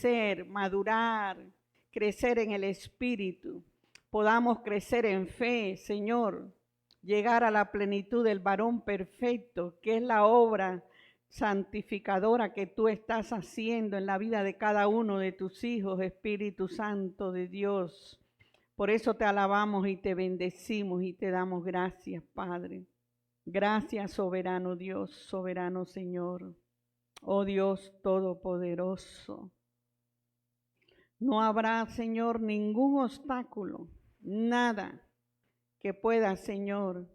crecer, madurar, crecer en el Espíritu. Podamos crecer en fe, Señor, llegar a la plenitud del varón perfecto, que es la obra santificadora que tú estás haciendo en la vida de cada uno de tus hijos, Espíritu Santo de Dios. Por eso te alabamos y te bendecimos y te damos gracias, Padre. Gracias, soberano Dios, soberano Señor. Oh Dios Todopoderoso. No habrá, Señor, ningún obstáculo, nada que pueda, Señor,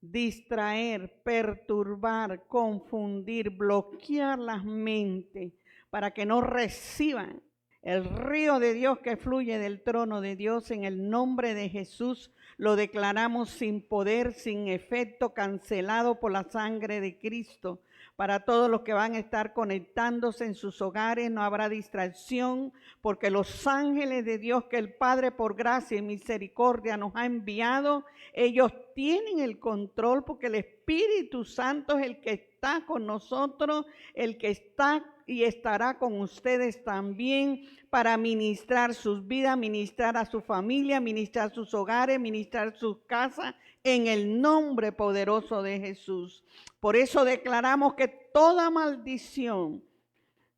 distraer, perturbar, confundir, bloquear las mentes para que no reciban el río de Dios que fluye del trono de Dios. En el nombre de Jesús lo declaramos sin poder, sin efecto, cancelado por la sangre de Cristo. Para todos los que van a estar conectándose en sus hogares, no habrá distracción, porque los ángeles de Dios que el Padre por gracia y misericordia nos ha enviado, ellos tienen el control, porque el Espíritu Santo es el que está con nosotros, el que está y estará con ustedes también para ministrar sus vidas, ministrar a su familia, ministrar sus hogares, ministrar sus casas, en el nombre poderoso de Jesús. Por eso declaramos que toda maldición,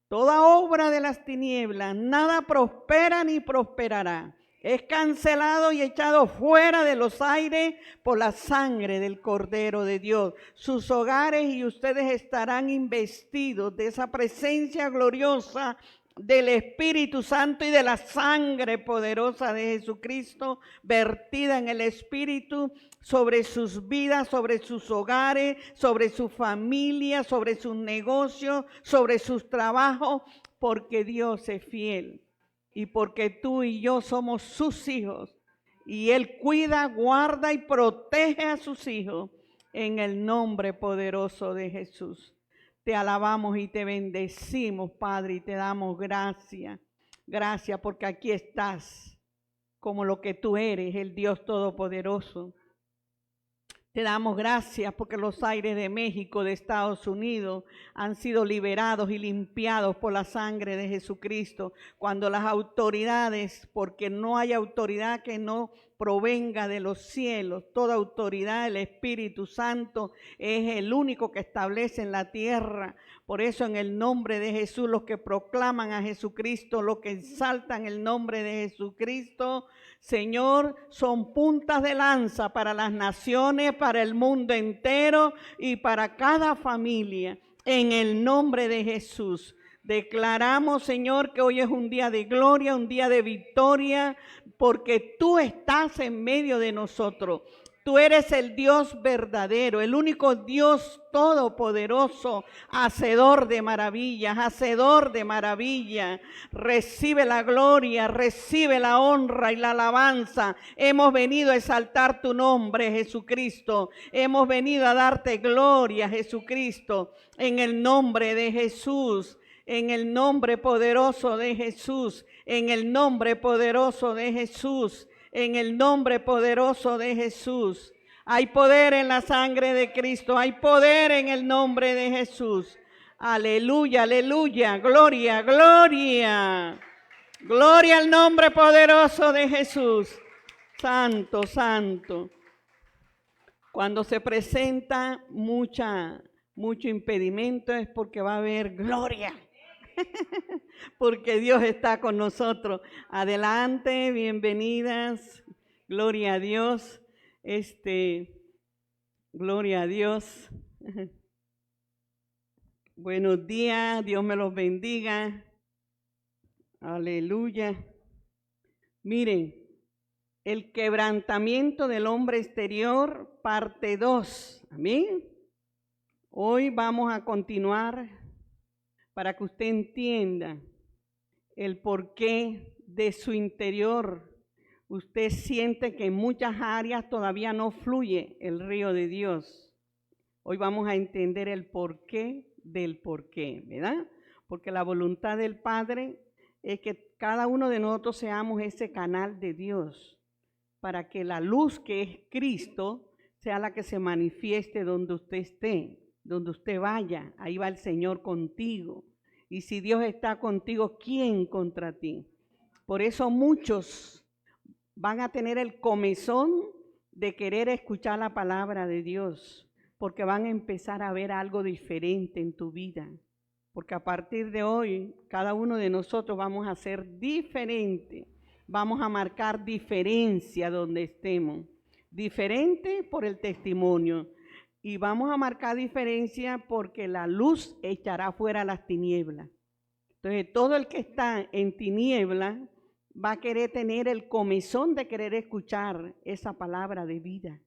toda obra de las tinieblas, nada prospera ni prosperará. Es cancelado y echado fuera de los aires por la sangre del Cordero de Dios. Sus hogares y ustedes estarán investidos de esa presencia gloriosa del Espíritu Santo y de la sangre poderosa de Jesucristo vertida en el Espíritu sobre sus vidas, sobre sus hogares, sobre su familia, sobre sus negocios, sobre sus trabajos, porque Dios es fiel y porque tú y yo somos sus hijos y Él cuida, guarda y protege a sus hijos en el nombre poderoso de Jesús. Te alabamos y te bendecimos, Padre, y te damos gracias. Gracias porque aquí estás como lo que tú eres, el Dios Todopoderoso. Te damos gracias porque los aires de México, de Estados Unidos, han sido liberados y limpiados por la sangre de Jesucristo. Cuando las autoridades, porque no hay autoridad que no provenga de los cielos, toda autoridad, el Espíritu Santo es el único que establece en la tierra. Por eso en el nombre de Jesús, los que proclaman a Jesucristo, los que exaltan el nombre de Jesucristo, Señor, son puntas de lanza para las naciones, para el mundo entero y para cada familia. En el nombre de Jesús, declaramos, Señor, que hoy es un día de gloria, un día de victoria, porque tú estás en medio de nosotros. Tú eres el Dios verdadero, el único Dios todopoderoso, hacedor de maravillas, hacedor de maravillas. Recibe la gloria, recibe la honra y la alabanza. Hemos venido a exaltar tu nombre, Jesucristo. Hemos venido a darte gloria, Jesucristo, en el nombre de Jesús. En el nombre poderoso de Jesús, en el nombre poderoso de Jesús, en el nombre poderoso de Jesús. Hay poder en la sangre de Cristo, hay poder en el nombre de Jesús. Aleluya, aleluya, gloria, gloria. Gloria al nombre poderoso de Jesús. Santo, santo. Cuando se presenta mucho impedimento es porque va a haber gloria. Porque Dios está con nosotros. Adelante, bienvenidas. Gloria a Dios. Gloria a Dios. Buenos días, Dios me los bendiga. Aleluya. Miren, el quebrantamiento del hombre exterior, parte 2. Amén. Hoy vamos a continuar para que usted entienda el porqué de su interior. Usted siente que en muchas áreas todavía no fluye el río de Dios. Hoy vamos a entender el porqué del porqué, ¿verdad? Porque la voluntad del Padre es que cada uno de nosotros seamos ese canal de Dios, para que la luz que es Cristo sea la que se manifieste donde usted esté, donde usted vaya. Ahí va el Señor contigo. Y si Dios está contigo, ¿quién contra ti? Por eso muchos van a tener el comezón de querer escuchar la palabra de Dios, porque van a empezar a ver algo diferente en tu vida. Porque a partir de hoy, cada uno de nosotros vamos a ser diferente, vamos a marcar diferencia donde estemos. Diferente por el testimonio. Y vamos a marcar diferencia porque la luz echará fuera las tinieblas. Entonces, todo el que está en tiniebla va a querer tener el comezón de querer escuchar esa palabra de vida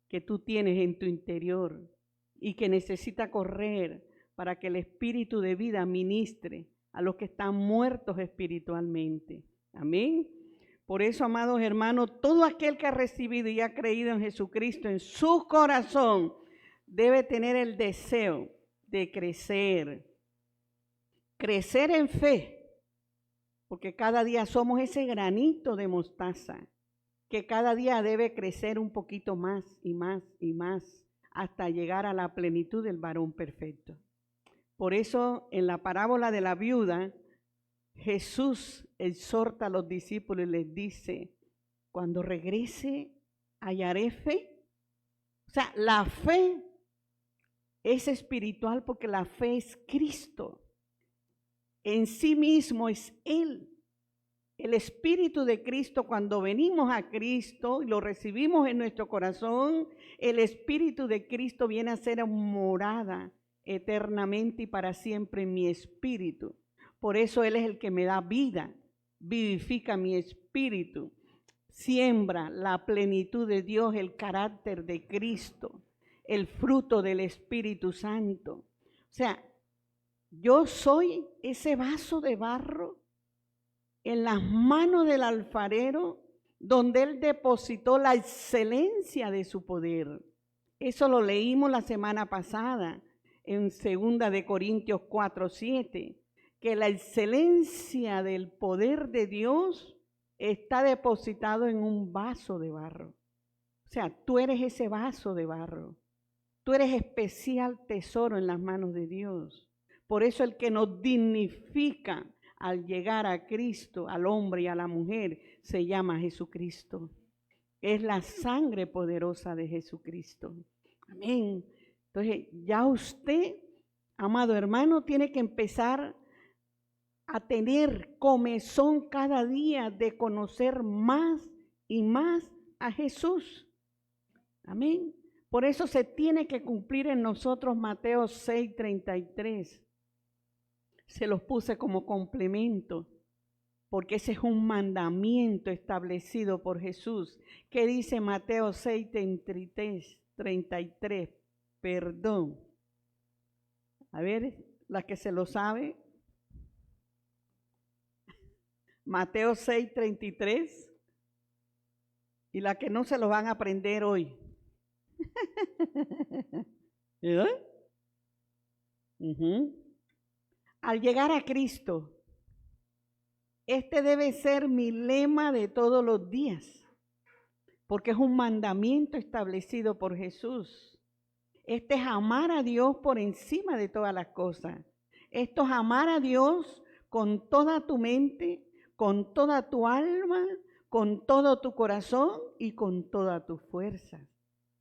que tú tienes en tu interior y que necesita correr para que el espíritu de vida ministre a los que están muertos espiritualmente. Amén. Por eso, amados hermanos, todo aquel que ha recibido y ha creído en Jesucristo en su corazón debe tener el deseo de crecer. Crecer en fe, porque cada día somos ese granito de mostaza, que cada día debe crecer un poquito más y más y más, hasta llegar a la plenitud del varón perfecto. Por eso, en la parábola de la viuda, Jesús exhorta a los discípulos y les dice, cuando regrese, hallaré fe. O sea, la fe es espiritual porque la fe es Cristo. En sí mismo es Él. El Espíritu de Cristo, cuando venimos a Cristo y lo recibimos en nuestro corazón, el Espíritu de Cristo viene a ser morada eternamente y para siempre en mi espíritu. Por eso Él es el que me da vida, vivifica mi espíritu, siembra la plenitud de Dios, el carácter de Cristo, el fruto del Espíritu Santo. O sea, yo soy ese vaso de barro en las manos del alfarero, donde Él depositó la excelencia de su poder. Eso lo leímos la semana pasada en 2 de Corintios 4:7, que la excelencia del poder de Dios está depositado en un vaso de barro. O sea, tú eres ese vaso de barro. Tú eres especial tesoro en las manos de Dios. Por eso el que nos dignifica al llegar a Cristo, al hombre y a la mujer, se llama Jesucristo. Es la sangre poderosa de Jesucristo. Amén. Entonces, ya usted, amado hermano, tiene que empezar a tener comezón cada día de conocer más y más a Jesús. Amén. Por eso se tiene que cumplir en nosotros Mateo 6:33. Se los puse como complemento, porque ese es un mandamiento establecido por Jesús. ¿Qué dice Mateo 6:33? Perdón. A ver, la que se lo sabe. Mateo 6:33. Y la que no se lo van a aprender hoy. Al llegar a Cristo, este debe ser mi lema de todos los días, porque es un mandamiento establecido por Jesús. Este es amar a Dios por encima de todas las cosas. Esto es amar a Dios con toda tu mente, con toda tu alma, con todo tu corazón y con toda tu fuerza.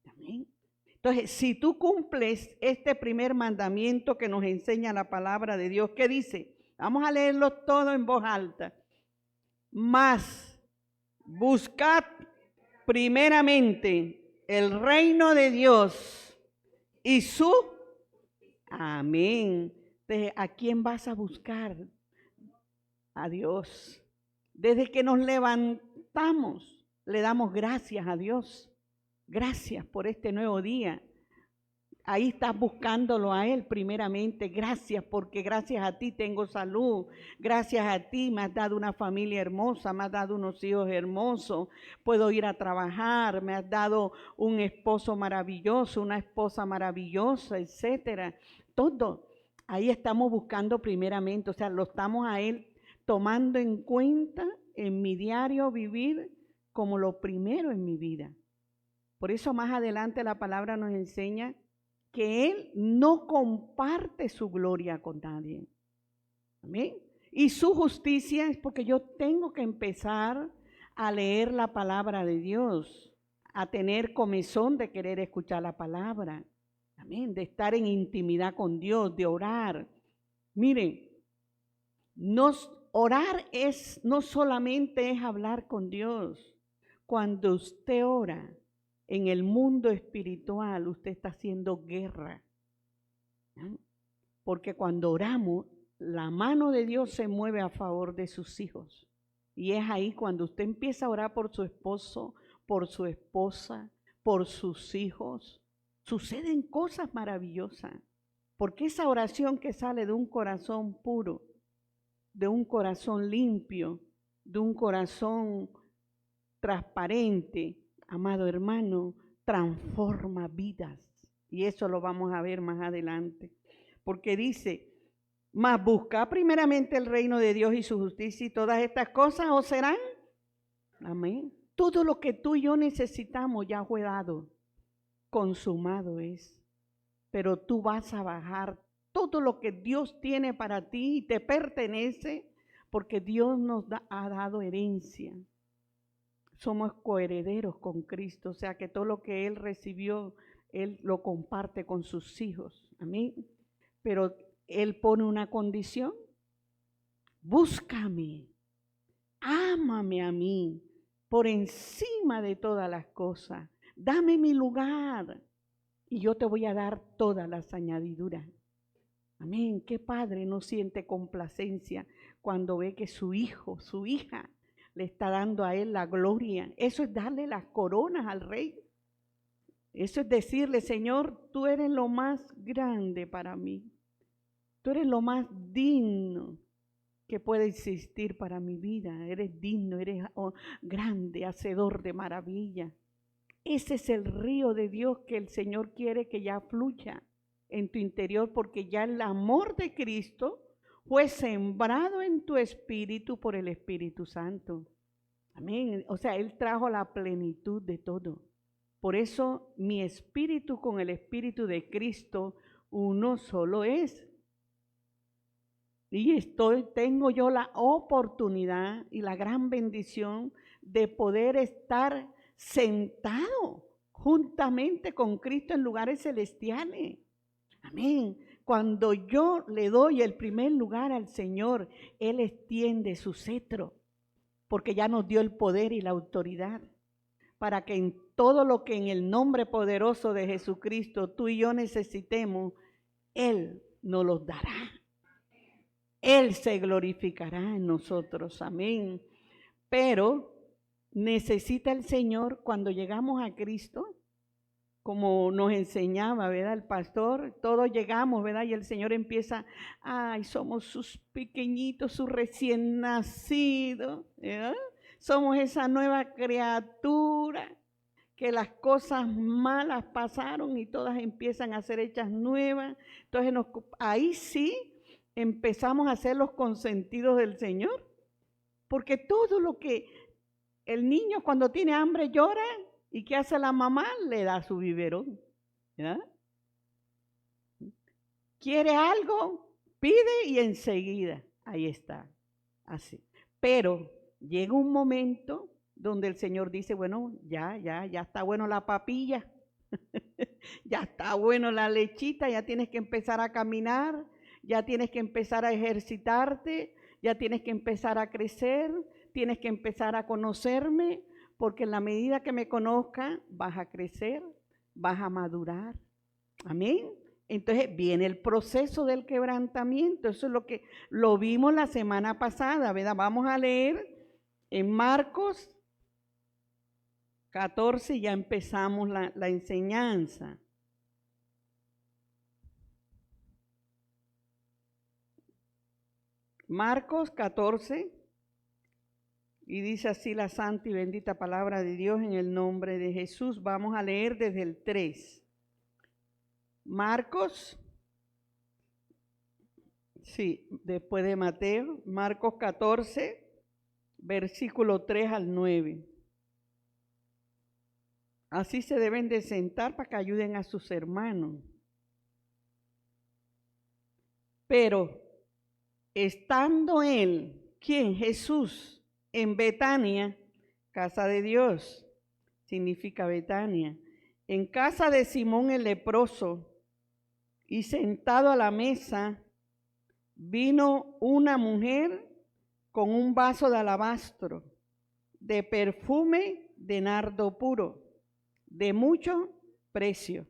Amén. Entonces, si tú cumples este primer mandamiento que nos enseña la palabra de Dios, ¿qué dice? Vamos a leerlo todo en voz alta. Mas, buscad primeramente el reino de Dios y su... Amén. Entonces, ¿a quién vas a buscar? A Dios. Desde que nos levantamos, le damos gracias a Dios. Gracias por este nuevo día. Ahí estás buscándolo a Él primeramente. Gracias porque gracias a ti tengo salud. Gracias a ti me has dado una familia hermosa, me has dado unos hijos hermosos. Puedo ir a trabajar, me has dado un esposo maravilloso, una esposa maravillosa, etcétera. Todo. Ahí estamos buscando primeramente, o sea, lo estamos a Él tomando en cuenta en mi diario vivir como lo primero en mi vida. Por eso más adelante la palabra nos enseña que Él no comparte su gloria con nadie. Amén. Y su justicia es porque yo tengo que empezar a leer la palabra de Dios, a tener comezón de querer escuchar la palabra. Amén. De estar en intimidad con Dios, de orar. Miren, orar no solamente es hablar con Dios. Cuando usted ora en el mundo espiritual, usted está haciendo guerra. ¿No? Porque cuando oramos, la mano de Dios se mueve a favor de sus hijos. Y es ahí cuando usted empieza a orar por su esposo, por su esposa, por sus hijos, suceden cosas maravillosas. Porque esa oración que sale de un corazón puro, de un corazón limpio, de un corazón transparente, amado hermano, transforma vidas. Y eso lo vamos a ver más adelante. Porque dice, mas buscad primeramente el reino de Dios y su justicia, y todas estas cosas os serán. Amén. Todo lo que tú y yo necesitamos ya fue dado, consumado es. Pero tú vas a bajar todo lo que Dios tiene para ti y te pertenece, porque Dios nos ha dado herencia. Somos coherederos con Cristo, o sea que todo lo que Él recibió, Él lo comparte con sus hijos. Amén. Pero Él pone una condición: búscame, ámame a mí por encima de todas las cosas, dame mi lugar y yo te voy a dar todas las añadiduras. Amén. ¿Qué padre no siente complacencia cuando ve que su hijo, su hija, le está dando a él la gloria? Eso es darle las coronas al rey. Eso es decirle, Señor, tú eres lo más grande para mí. Tú eres lo más digno que puede existir para mi vida. Eres digno, eres grande, hacedor de maravilla. Ese es el río de Dios que el Señor quiere que ya fluya en tu interior, porque ya el amor de Cristo fue sembrado en tu espíritu por el Espíritu Santo. Amén. O sea, Él trajo la plenitud de todo. Por eso mi espíritu con el espíritu de Cristo uno solo es. Y tengo yo la oportunidad y la gran bendición de poder estar sentado juntamente con Cristo en lugares celestiales. Amén. Cuando yo le doy el primer lugar al Señor, Él extiende su cetro, porque ya nos dio el poder y la autoridad, para que en todo lo que en el nombre poderoso de Jesucristo tú y yo necesitemos, Él nos los dará. Él se glorificará en nosotros, amén. Pero necesita el Señor, cuando llegamos a Cristo, como nos enseñaba, ¿verdad? El pastor, todos llegamos, ¿verdad? Y el Señor empieza, ay, somos sus pequeñitos, sus recién nacidos, ¿verdad? Somos esa nueva criatura que las cosas malas pasaron y todas empiezan a ser hechas nuevas. Entonces ahí sí empezamos a ser los consentidos del Señor, porque todo lo que el niño cuando tiene hambre llora, ¿y qué hace la mamá? Le da su biberón, ¿verdad? Quiere algo, pide y enseguida, ahí está, así. Pero llega un momento donde el Señor dice, bueno, ya está bueno la papilla, ya está bueno la lechita, ya tienes que empezar a caminar, ya tienes que empezar a ejercitarte, ya tienes que empezar a crecer, tienes que empezar a conocerme, porque en la medida que me conozca vas a crecer, vas a madurar. Amén. Entonces viene el proceso del quebrantamiento. Eso es lo que lo vimos la semana pasada, ¿verdad? Vamos a leer en Marcos 14, ya empezamos la enseñanza. Marcos 14, y dice así la santa y bendita palabra de Dios en el nombre de Jesús. Vamos a leer desde el 3. Marcos, sí, después de Mateo, Marcos 14, versículo 3 al 9. Así se deben de sentar para que ayuden a sus hermanos. Pero Estando él, ¿quién? Jesús, en Betania, casa de Dios, significa Betania, en casa de Simón el leproso, y sentado a la mesa, vino una mujer con un vaso de alabastro, de perfume de nardo puro, de mucho precio,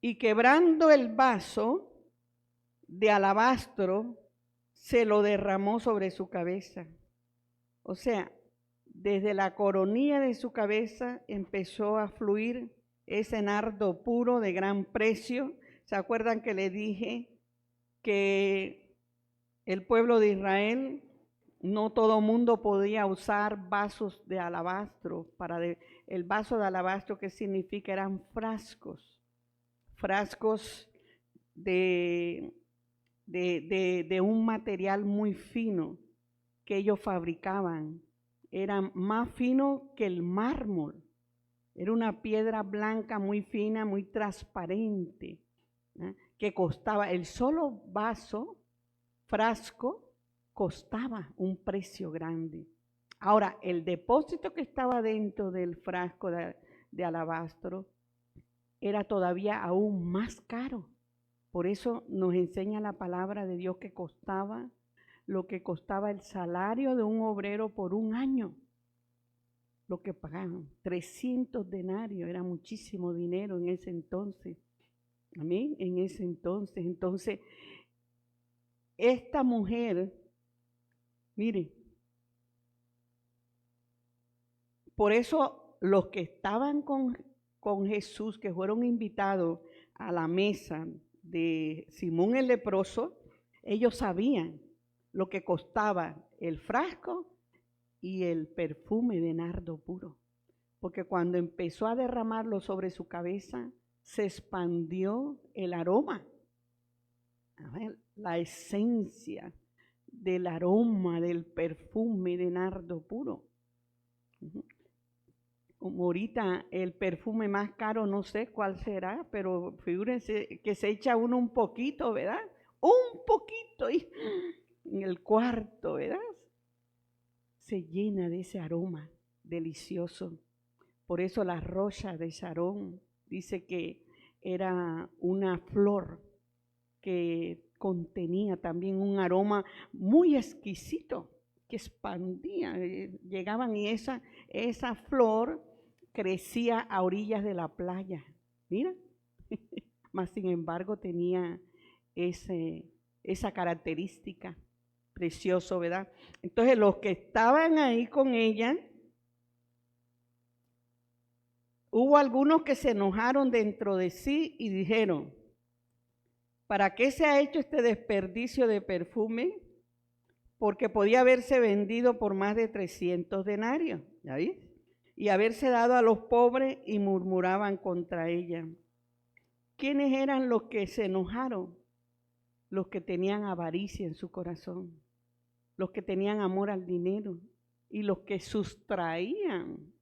y quebrando el vaso de alabastro, se lo derramó sobre su cabeza. O sea, desde la coronilla de su cabeza empezó a fluir ese nardo puro de gran precio. ¿Se acuerdan que le dije que el pueblo de Israel, no todo mundo podía usar vasos de alabastro? El vaso de alabastro, ¿qué significa? Eran frascos de un material muy fino que ellos fabricaban. Era más fino que el mármol. Era una piedra blanca muy fina, muy transparente, que costaba, el solo frasco, costaba un precio grande. Ahora, el depósito que estaba dentro del frasco de alabastro era todavía aún más caro. Por eso nos enseña la palabra de Dios que costaba lo que costaba el salario de un obrero por un año. Lo que pagaban, 300 denarios, era muchísimo dinero en ese entonces. Amén, en ese entonces. Entonces, esta mujer, mire, por eso los que estaban con Jesús, que fueron invitados a la mesa de Simón el leproso, ellos sabían lo que costaba el frasco y el perfume de nardo puro, porque cuando empezó a derramarlo sobre su cabeza, se expandió el aroma, la esencia del aroma del perfume de nardo puro. Como ahorita el perfume más caro, no sé cuál será, pero figúrense que se echa uno un poquito, ¿verdad? Un poquito y en el cuarto, ¿verdad? Se llena de ese aroma delicioso. Por eso la rosa de Sharon dice que era una flor que contenía también un aroma muy exquisito que expandía. Llegaban y esa flor crecía a orillas de la playa. Mira, mas sin embargo tenía esa característica. Precioso, ¿verdad? Entonces los que estaban ahí con ella, hubo algunos que se enojaron dentro de sí y dijeron, ¿para qué se ha hecho este desperdicio de perfume? Porque podía haberse vendido por más de 300 denarios, ¿ya ves? Y haberse dado a los pobres, y murmuraban contra ella. ¿Quiénes eran los que se enojaron? Los que tenían avaricia en su corazón, los que tenían amor al dinero y los que sustraían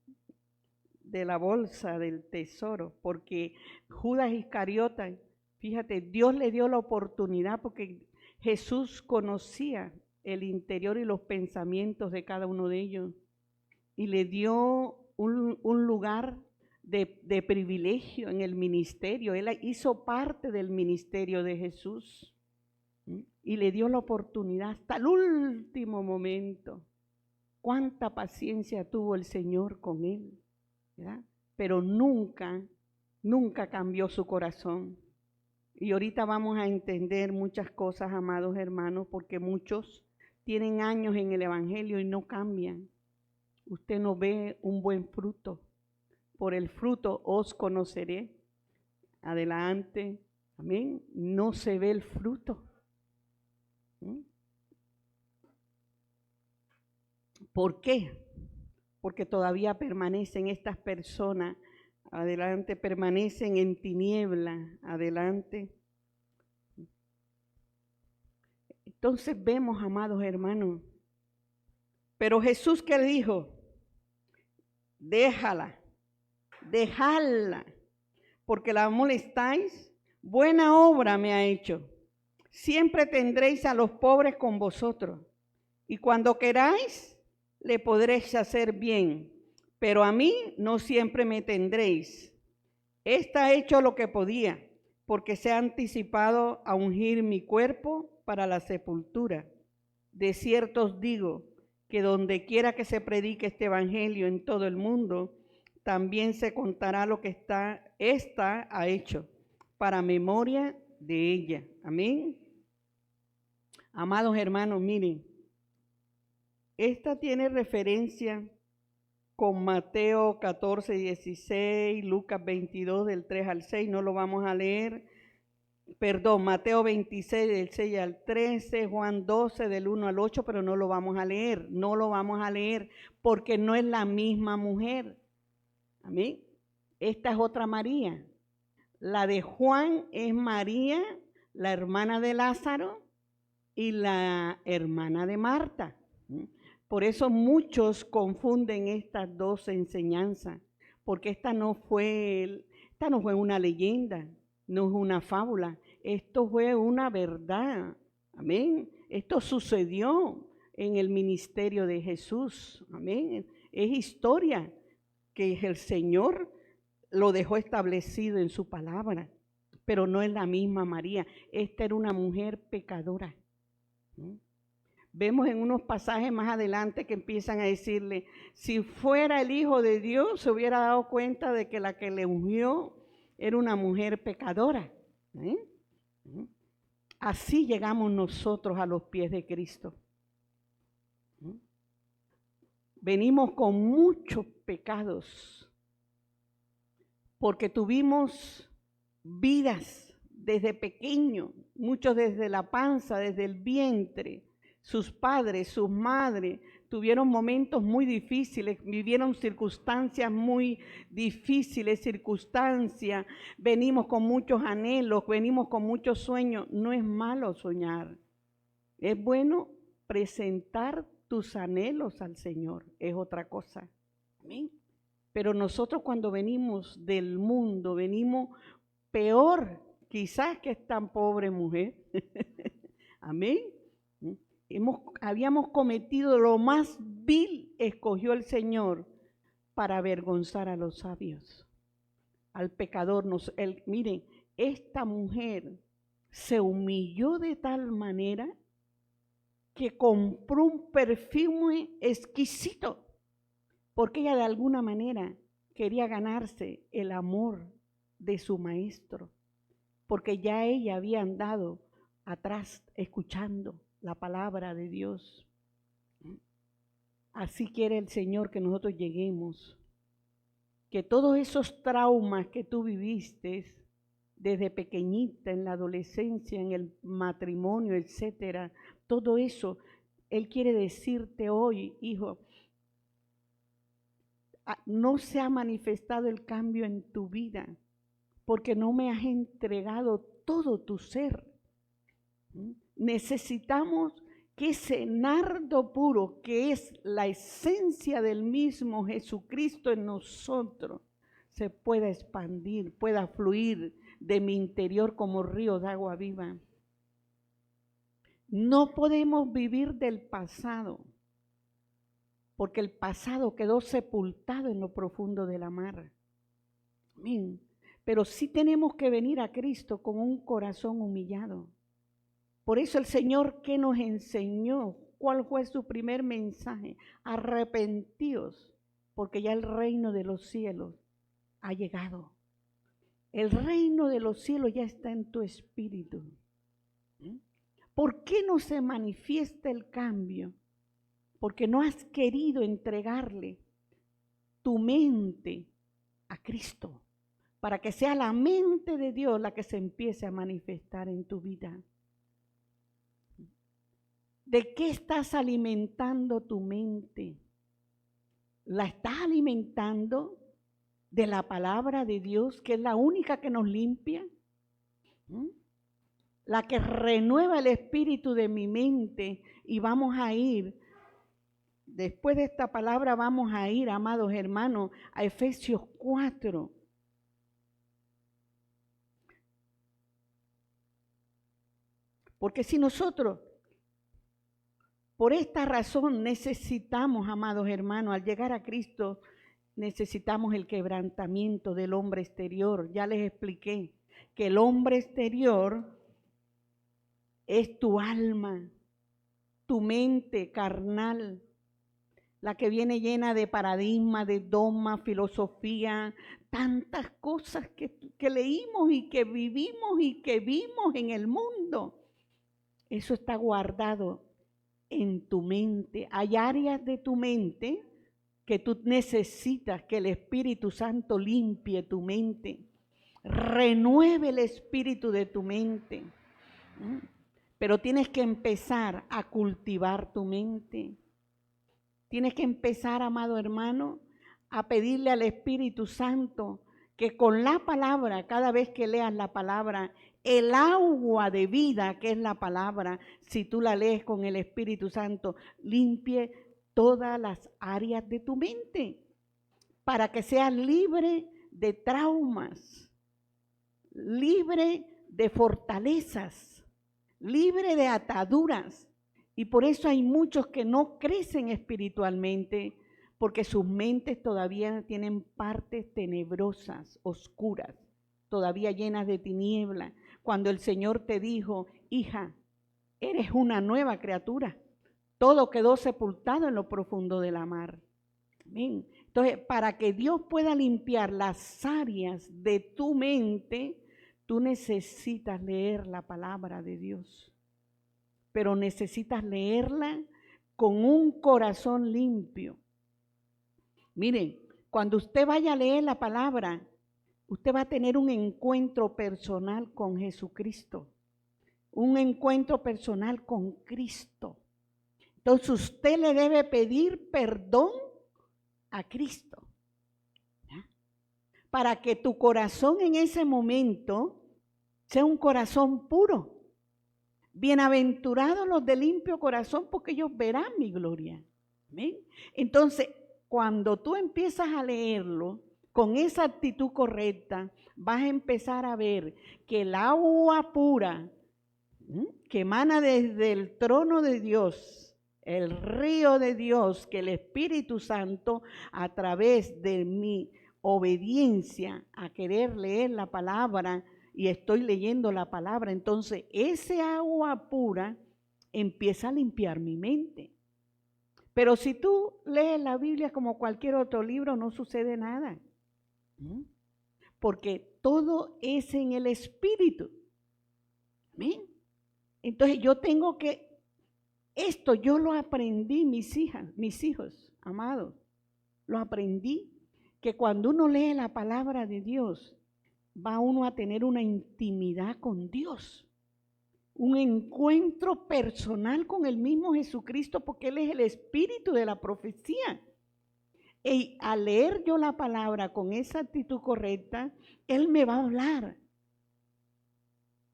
de la bolsa del tesoro, porque Judas Iscariote, fíjate, Dios le dio la oportunidad porque Jesús conocía el interior y los pensamientos de cada uno de ellos y le dio un lugar de privilegio en el ministerio. Él hizo parte del ministerio de Jesús y le dio la oportunidad hasta el último momento. Cuánta paciencia tuvo el Señor con él, ¿verdad? Pero nunca cambió su corazón. Y ahorita vamos a entender muchas cosas, amados hermanos, porque muchos tienen años en el Evangelio y no cambian. Usted no ve un buen fruto. Por el fruto os conoceré. Adelante, amén. No se ve el fruto. ¿Por qué? Porque todavía permanecen estas personas, adelante, permanecen en tiniebla, adelante. Entonces vemos, amados hermanos, pero Jesús, ¿qué dijo? Déjala, dejadla, porque la molestáis, buena obra me ha hecho. Siempre tendréis a los pobres con vosotros, y cuando queráis, le podréis hacer bien, pero a mí no siempre me tendréis. Esta ha hecho lo que podía, porque se ha anticipado a ungir mi cuerpo para la sepultura. De cierto os digo que donde quiera que se predique este evangelio en todo el mundo, también se contará lo que esta ha hecho, para memoria de ella. Amén. Amados hermanos, miren, esta tiene referencia con Mateo 14, 16, Lucas 22, del 3 al 6, no lo vamos a leer. Perdón, Mateo 26, del 6 al 13, Juan 12, del 1 al 8, pero no lo vamos a leer, no lo vamos a leer porque no es la misma mujer. Amén. Esta es otra María. La de Juan es María, la hermana de Lázaro y la hermana de Marta. Por eso muchos confunden estas dos enseñanzas, porque esta no fue una leyenda, no es una fábula, esto fue una verdad. Amén. Esto sucedió en el ministerio de Jesús. Amén. Es historia que el Señor lo dejó establecido en su palabra, pero no es la misma María. Esta era una mujer pecadora. Vemos en unos pasajes más adelante que empiezan a decirle, si fuera el Hijo de Dios, se hubiera dado cuenta de que la que le ungió era una mujer pecadora. Así llegamos nosotros a los pies de Cristo. Venimos con muchos pecados, porque tuvimos vidas desde pequeño, muchos desde la panza, desde el vientre. Sus padres, sus madres tuvieron momentos muy difíciles, vivieron circunstancias muy difíciles, venimos con muchos anhelos, venimos con muchos sueños. No es malo soñar, es bueno presentar tus anhelos al Señor, es otra cosa. Amén. Pero nosotros cuando venimos del mundo, venimos peor quizás que esta pobre mujer. Amén. Habíamos cometido lo más vil, escogió el Señor para avergonzar a los sabios, al pecador. Miren, esta mujer se humilló de tal manera que compró un perfume exquisito, porque ella de alguna manera quería ganarse el amor de su maestro, porque ya ella había andado atrás escuchando la palabra de Dios. Así quiere el Señor que nosotros lleguemos, que todos esos traumas que tú viviste desde pequeñita, en la adolescencia, en el matrimonio, etcétera, todo eso, Él quiere decirte hoy, hijo, no se ha manifestado el cambio en tu vida, porque no me has entregado todo tu ser. Necesitamos que ese nardo puro, que es la esencia del mismo Jesucristo en nosotros, se pueda expandir, pueda fluir de mi interior como río de agua viva. No podemos vivir del pasado, porque el pasado quedó sepultado en lo profundo de la mar. Amén. Pero sí tenemos que venir a Cristo con un corazón humillado. Por eso el Señor, ¿qué nos enseñó? ¿Cuál fue su primer mensaje? Arrepentíos, porque ya el reino de los cielos ha llegado. El reino de los cielos ya está en tu espíritu. ¿Por qué no se manifiesta el cambio? Porque no has querido entregarle tu mente a Cristo, para que sea la mente de Dios la que se empiece a manifestar en tu vida. ¿De qué estás alimentando tu mente? ¿La estás alimentando de la palabra de Dios, que es la única que nos limpia? La que renueva el espíritu de mi mente. Y vamos a ir, después de esta palabra vamos a ir, amados hermanos, a Efesios 4. Porque si nosotros, por esta razón necesitamos, amados hermanos, al llegar a Cristo, necesitamos el quebrantamiento del hombre exterior. Ya les expliqué que el hombre exterior es tu alma, tu mente carnal, la que viene llena de paradigmas, de dogmas, filosofía, tantas cosas que leímos y que vivimos y que vimos en el mundo. Eso está guardado en tu mente. Hay áreas de tu mente que tú necesitas que el Espíritu Santo limpie tu mente, renueve el espíritu de tu mente. Pero tienes que empezar a cultivar tu mente. Tienes que empezar, amado hermano, a pedirle al Espíritu Santo que con la palabra, cada vez que leas la palabra, el agua de vida que es la palabra, si tú la lees con el Espíritu Santo, limpie todas las áreas de tu mente para que seas libre de traumas, libre de fortalezas, libre de ataduras. Y por eso hay muchos que no crecen espiritualmente, porque sus mentes todavía tienen partes tenebrosas, oscuras, todavía llenas de tiniebla. Cuando el Señor te dijo, hija, eres una nueva criatura, todo quedó sepultado en lo profundo de la mar. Amén. Entonces, para que Dios pueda limpiar las áreas de tu mente, tú necesitas leer la palabra de Dios. Pero necesitas leerla con un corazón limpio. Miren, cuando usted vaya a leer la palabra, usted va a tener un encuentro personal con Jesucristo. Un encuentro personal con Cristo. Entonces usted le debe pedir perdón a Cristo. ¿Ya? Para que tu corazón en ese momento sea un corazón puro. Bienaventurados los de limpio corazón, porque ellos verán mi gloria. ¿Amén? Entonces, cuando tú empiezas a leerlo con esa actitud correcta, vas a empezar a ver que el agua pura que emana desde el trono de Dios, el río de Dios, que el Espíritu Santo, a través de mi obediencia a querer leer la palabra, y estoy leyendo la palabra, entonces ese agua pura empieza a limpiar mi mente. Pero si tú lees la Biblia como cualquier otro libro, no sucede nada. Porque todo es en el Espíritu. ¿Amén? Entonces yo tengo que, esto yo lo aprendí, mis hijos, amados, lo aprendí, que cuando uno lee la palabra de Dios, va uno a tener una intimidad con Dios, un encuentro personal con el mismo Jesucristo, porque Él es el espíritu de la profecía. Y al leer yo la palabra con esa actitud correcta, Él me va a hablar,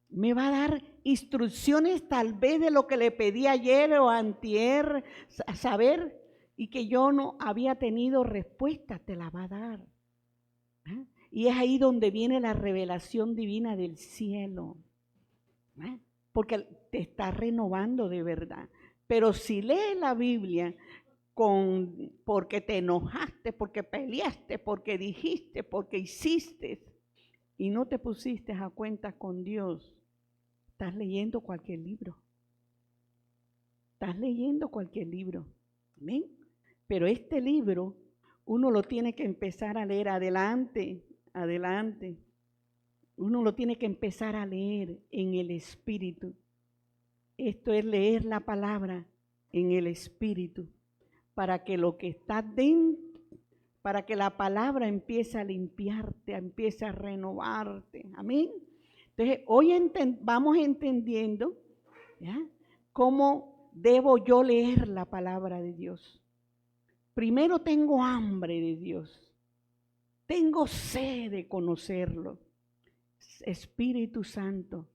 me va a dar instrucciones tal vez de lo que le pedí ayer o antier, a saber, y que yo no había tenido respuesta, te la va a dar. ¿Ah? Y es ahí donde viene la revelación divina del cielo. ¿Ah? Porque te está renovando de verdad. Pero si lees la Biblia porque te enojaste, porque peleaste, porque dijiste, porque hiciste, y no te pusiste a cuentas con Dios, estás leyendo cualquier libro. Estás leyendo cualquier libro. ¿Amén? Pero este libro uno lo tiene que empezar a leer adelante. Uno lo tiene que empezar a leer en el Espíritu. Esto es leer la palabra en el Espíritu, para que lo que está dentro, para que la palabra empiece a limpiarte, empiece a renovarte. Amén. Entonces, hoy vamos entendiendo, ¿ya?, cómo debo yo leer la palabra de Dios. Primero tengo hambre de Dios. Tengo sed de conocerlo. Espíritu Santo,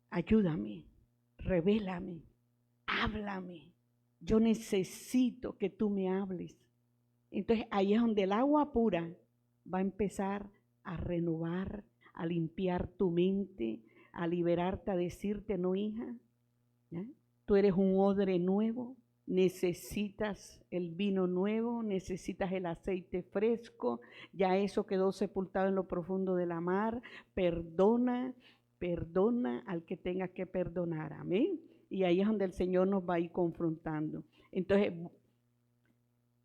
ayúdame, revélame, háblame. Yo necesito que tú me hables. Entonces ahí es donde el agua pura va a empezar a renovar, a limpiar tu mente, a liberarte, a decirte, no, hija, ¿Ya? Tú eres un odre nuevo, necesitas el vino nuevo, necesitas el aceite fresco, ya eso quedó sepultado en lo profundo de la mar. Perdona, perdona al que tengas que perdonar, amén. Y ahí es donde el Señor nos va a ir confrontando. Entonces,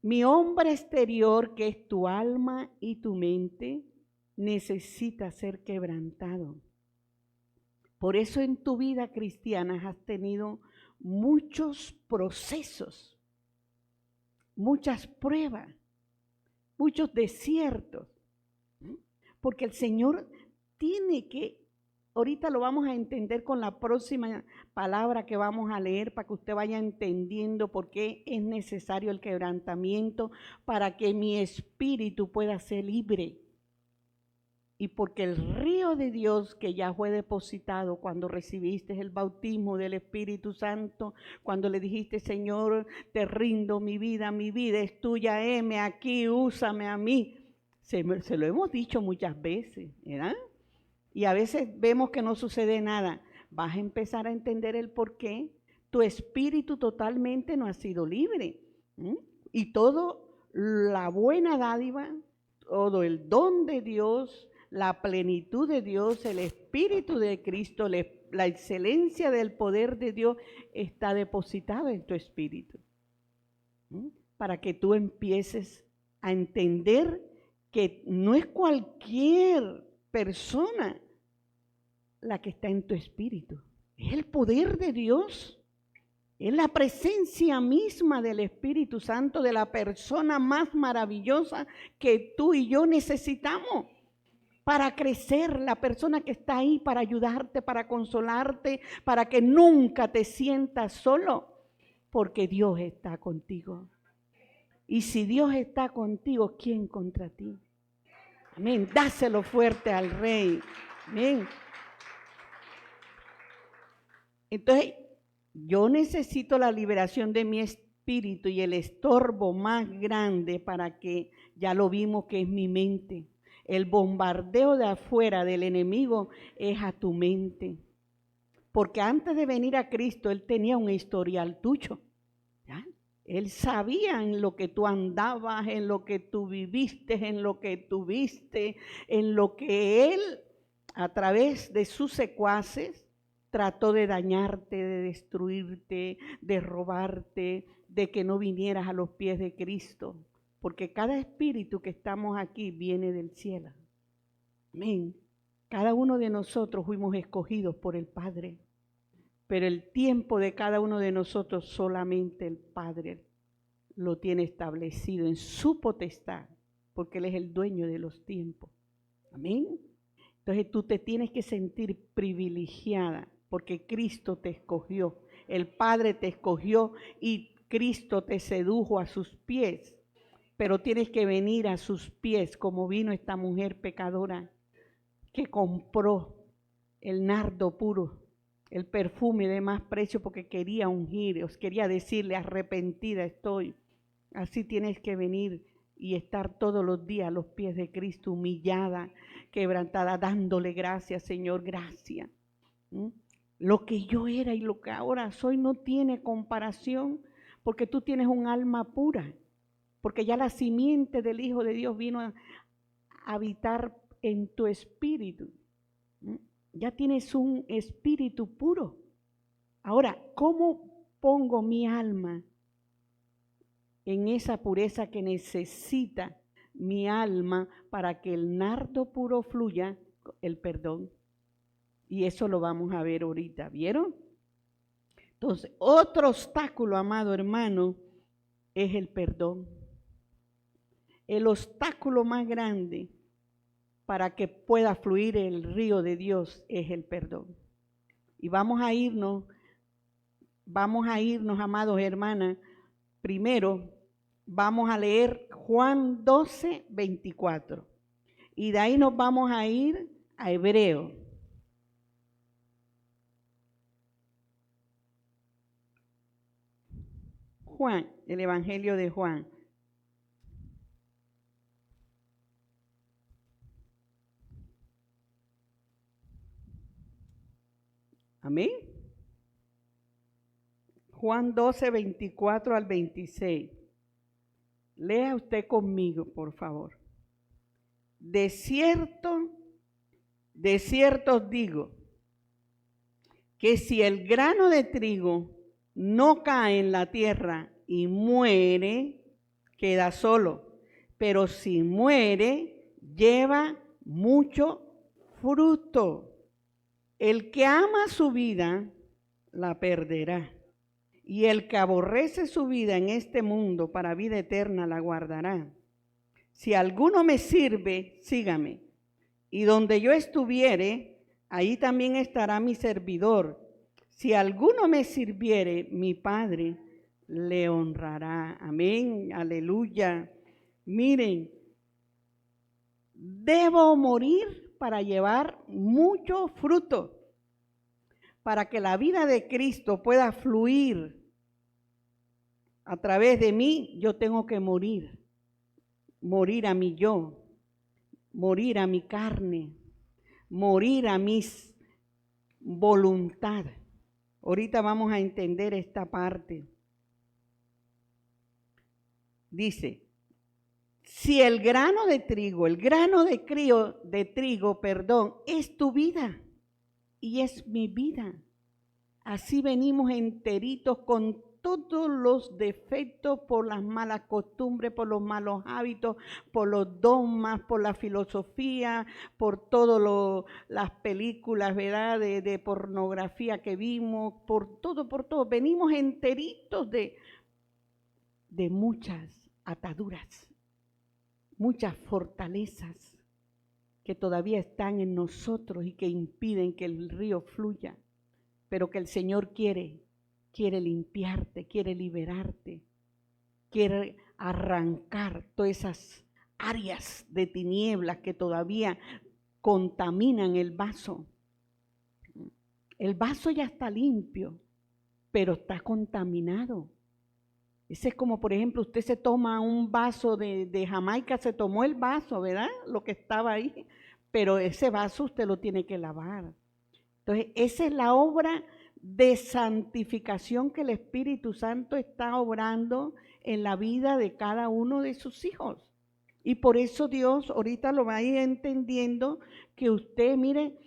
mi hombre exterior, que es tu alma y tu mente, necesita ser quebrantado. Por eso en tu vida cristiana has tenido muchos procesos, muchas pruebas, muchos desiertos, porque el Señor tiene que, ahorita lo vamos a entender con la próxima palabra que vamos a leer para que usted vaya entendiendo por qué es necesario el quebrantamiento para que mi espíritu pueda ser libre. Y porque el río de Dios que ya fue depositado cuando recibiste el bautismo del Espíritu Santo, cuando le dijiste, Señor, te rindo mi vida es tuya, heme aquí, úsame a mí. Se lo hemos dicho muchas veces, ¿verdad? Y a veces vemos que no sucede nada. Vas a empezar a entender el por qué. Tu espíritu totalmente no ha sido libre. Y todo la buena dádiva, todo el don de Dios, la plenitud de Dios, el Espíritu de Cristo, la excelencia del poder de Dios está depositada en tu espíritu. Para que tú empieces a entender que no es cualquier persona la que está en tu espíritu, es el poder de Dios. Es la presencia misma del Espíritu Santo, de la persona más maravillosa que tú y yo necesitamos para crecer, la persona que está ahí para ayudarte, para consolarte, para que nunca te sientas solo, porque Dios está contigo. Y si Dios está contigo, ¿quién contra ti? Amén. Dáselo fuerte al Rey. Amén. Entonces, yo necesito la liberación de mi espíritu y el estorbo más grande para que, ya lo vimos que es mi mente. El bombardeo de afuera del enemigo es a tu mente. Porque antes de venir a Cristo, Él tenía un historial tuyo. ¿Ya? Él sabía en lo que tú andabas, en lo que tú viviste, en lo que tuviste, en lo que Él, a través de sus secuaces, trató de dañarte, de destruirte, de robarte, de que no vinieras a los pies de Cristo. Porque cada espíritu que estamos aquí viene del cielo. Amén. Cada uno de nosotros fuimos escogidos por el Padre. Pero el tiempo de cada uno de nosotros solamente el Padre lo tiene establecido en su potestad. Porque Él es el dueño de los tiempos. Amén. Entonces tú te tienes que sentir privilegiada porque Cristo te escogió. El Padre te escogió y Cristo te sedujo a sus pies. Pero tienes que venir a sus pies como vino esta mujer pecadora que compró el nardo puro, el perfume de más precio porque quería ungir, os quería decirle, arrepentida estoy. Así tienes que venir y estar todos los días a los pies de Cristo, humillada, quebrantada, dándole gracias, Señor, gracias. Lo que yo era y lo que ahora soy no tiene comparación porque tú tienes un alma pura. Porque ya la simiente del Hijo de Dios vino a habitar en tu espíritu. Ya tienes un espíritu puro. Ahora, ¿cómo pongo mi alma en esa pureza que necesita mi alma para que el nardo puro fluya? El perdón. Y eso lo vamos a ver ahorita, ¿vieron? Entonces, otro obstáculo, amado hermano, es el perdón. El obstáculo más grande para que pueda fluir el río de Dios es el perdón. Y vamos a irnos, amados hermanas. Primero, vamos a leer Juan 12, 24. Y de ahí nos vamos a ir a Hebreo. Juan, el Evangelio de Juan. Amén. Juan 12, 24 al 26. Lea usted conmigo, por favor. De cierto os digo, que si el grano de trigo no cae en la tierra y muere, queda solo. Pero si muere, lleva mucho fruto. El que ama su vida, la perderá. Y el que aborrece su vida en este mundo para vida eterna, la guardará. Si alguno me sirve, sígame. Y donde yo estuviere, ahí también estará mi servidor. Si alguno me sirviere, mi Padre le honrará. Amén, aleluya. Miren, debo morir para llevar mucho fruto. Para que la vida de Cristo pueda fluir a través de mí, yo tengo que morir. Morir a mi yo, morir a mi carne, morir a mis voluntad. Ahorita vamos a entender esta parte. Dice, si el grano de trigo, es tu vida y es mi vida. Así venimos enteritos con todos los defectos por las malas costumbres, por los malos hábitos, por los dogmas, por la filosofía, por todas las películas, ¿verdad? De pornografía que vimos, por todo. Venimos enteritos de muchas ataduras, muchas fortalezas que todavía están en nosotros y que impiden que el río fluya, pero que el Señor quiere limpiarte, quiere liberarte, quiere arrancar todas esas áreas de tinieblas que todavía contaminan el vaso. El vaso ya está limpio, pero está contaminado. Ese es como, por ejemplo, usted se toma un vaso de Jamaica, se tomó el vaso, ¿verdad? Lo que estaba ahí, pero ese vaso usted lo tiene que lavar. Entonces, esa es la obra de santificación que el Espíritu Santo está obrando en la vida de cada uno de sus hijos. Y por eso Dios ahorita lo va a ir entendiendo que usted, mire,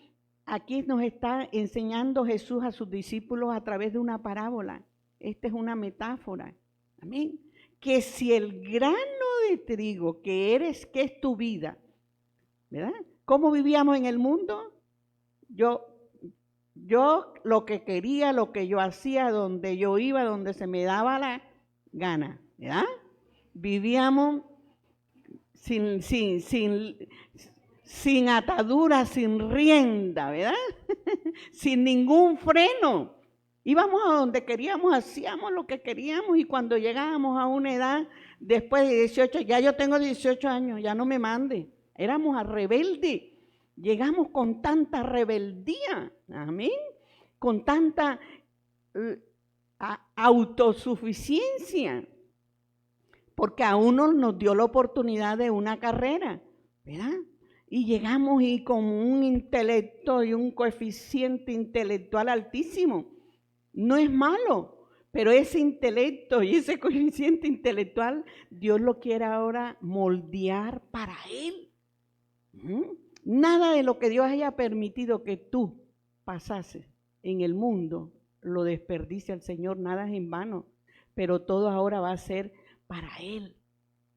aquí nos está enseñando Jesús a sus discípulos a través de una parábola. Esta es una metáfora. Amén. Que si el grano de trigo que es tu vida, ¿verdad? ¿Cómo vivíamos en el mundo? Yo lo que quería, lo que yo hacía, donde yo iba, donde se me daba la gana, ¿verdad? Vivíamos sin atadura, sin rienda, ¿verdad? Sin ningún freno. Íbamos a donde queríamos, hacíamos lo que queríamos y cuando llegábamos a una edad, después de 18, ya yo tengo 18 años, ya no me mande. Éramos a rebelde. Llegamos con tanta rebeldía, amén, con tanta autosuficiencia, porque a uno nos dio la oportunidad de una carrera, ¿verdad? Y llegamos y con un intelecto y un coeficiente intelectual altísimo. No es malo, pero ese intelecto y ese coeficiente intelectual, Dios lo quiere ahora moldear para Él. Nada de lo que Dios haya permitido que tú pasases en el mundo lo desperdicia el Señor, nada es en vano, pero todo ahora va a ser para Él,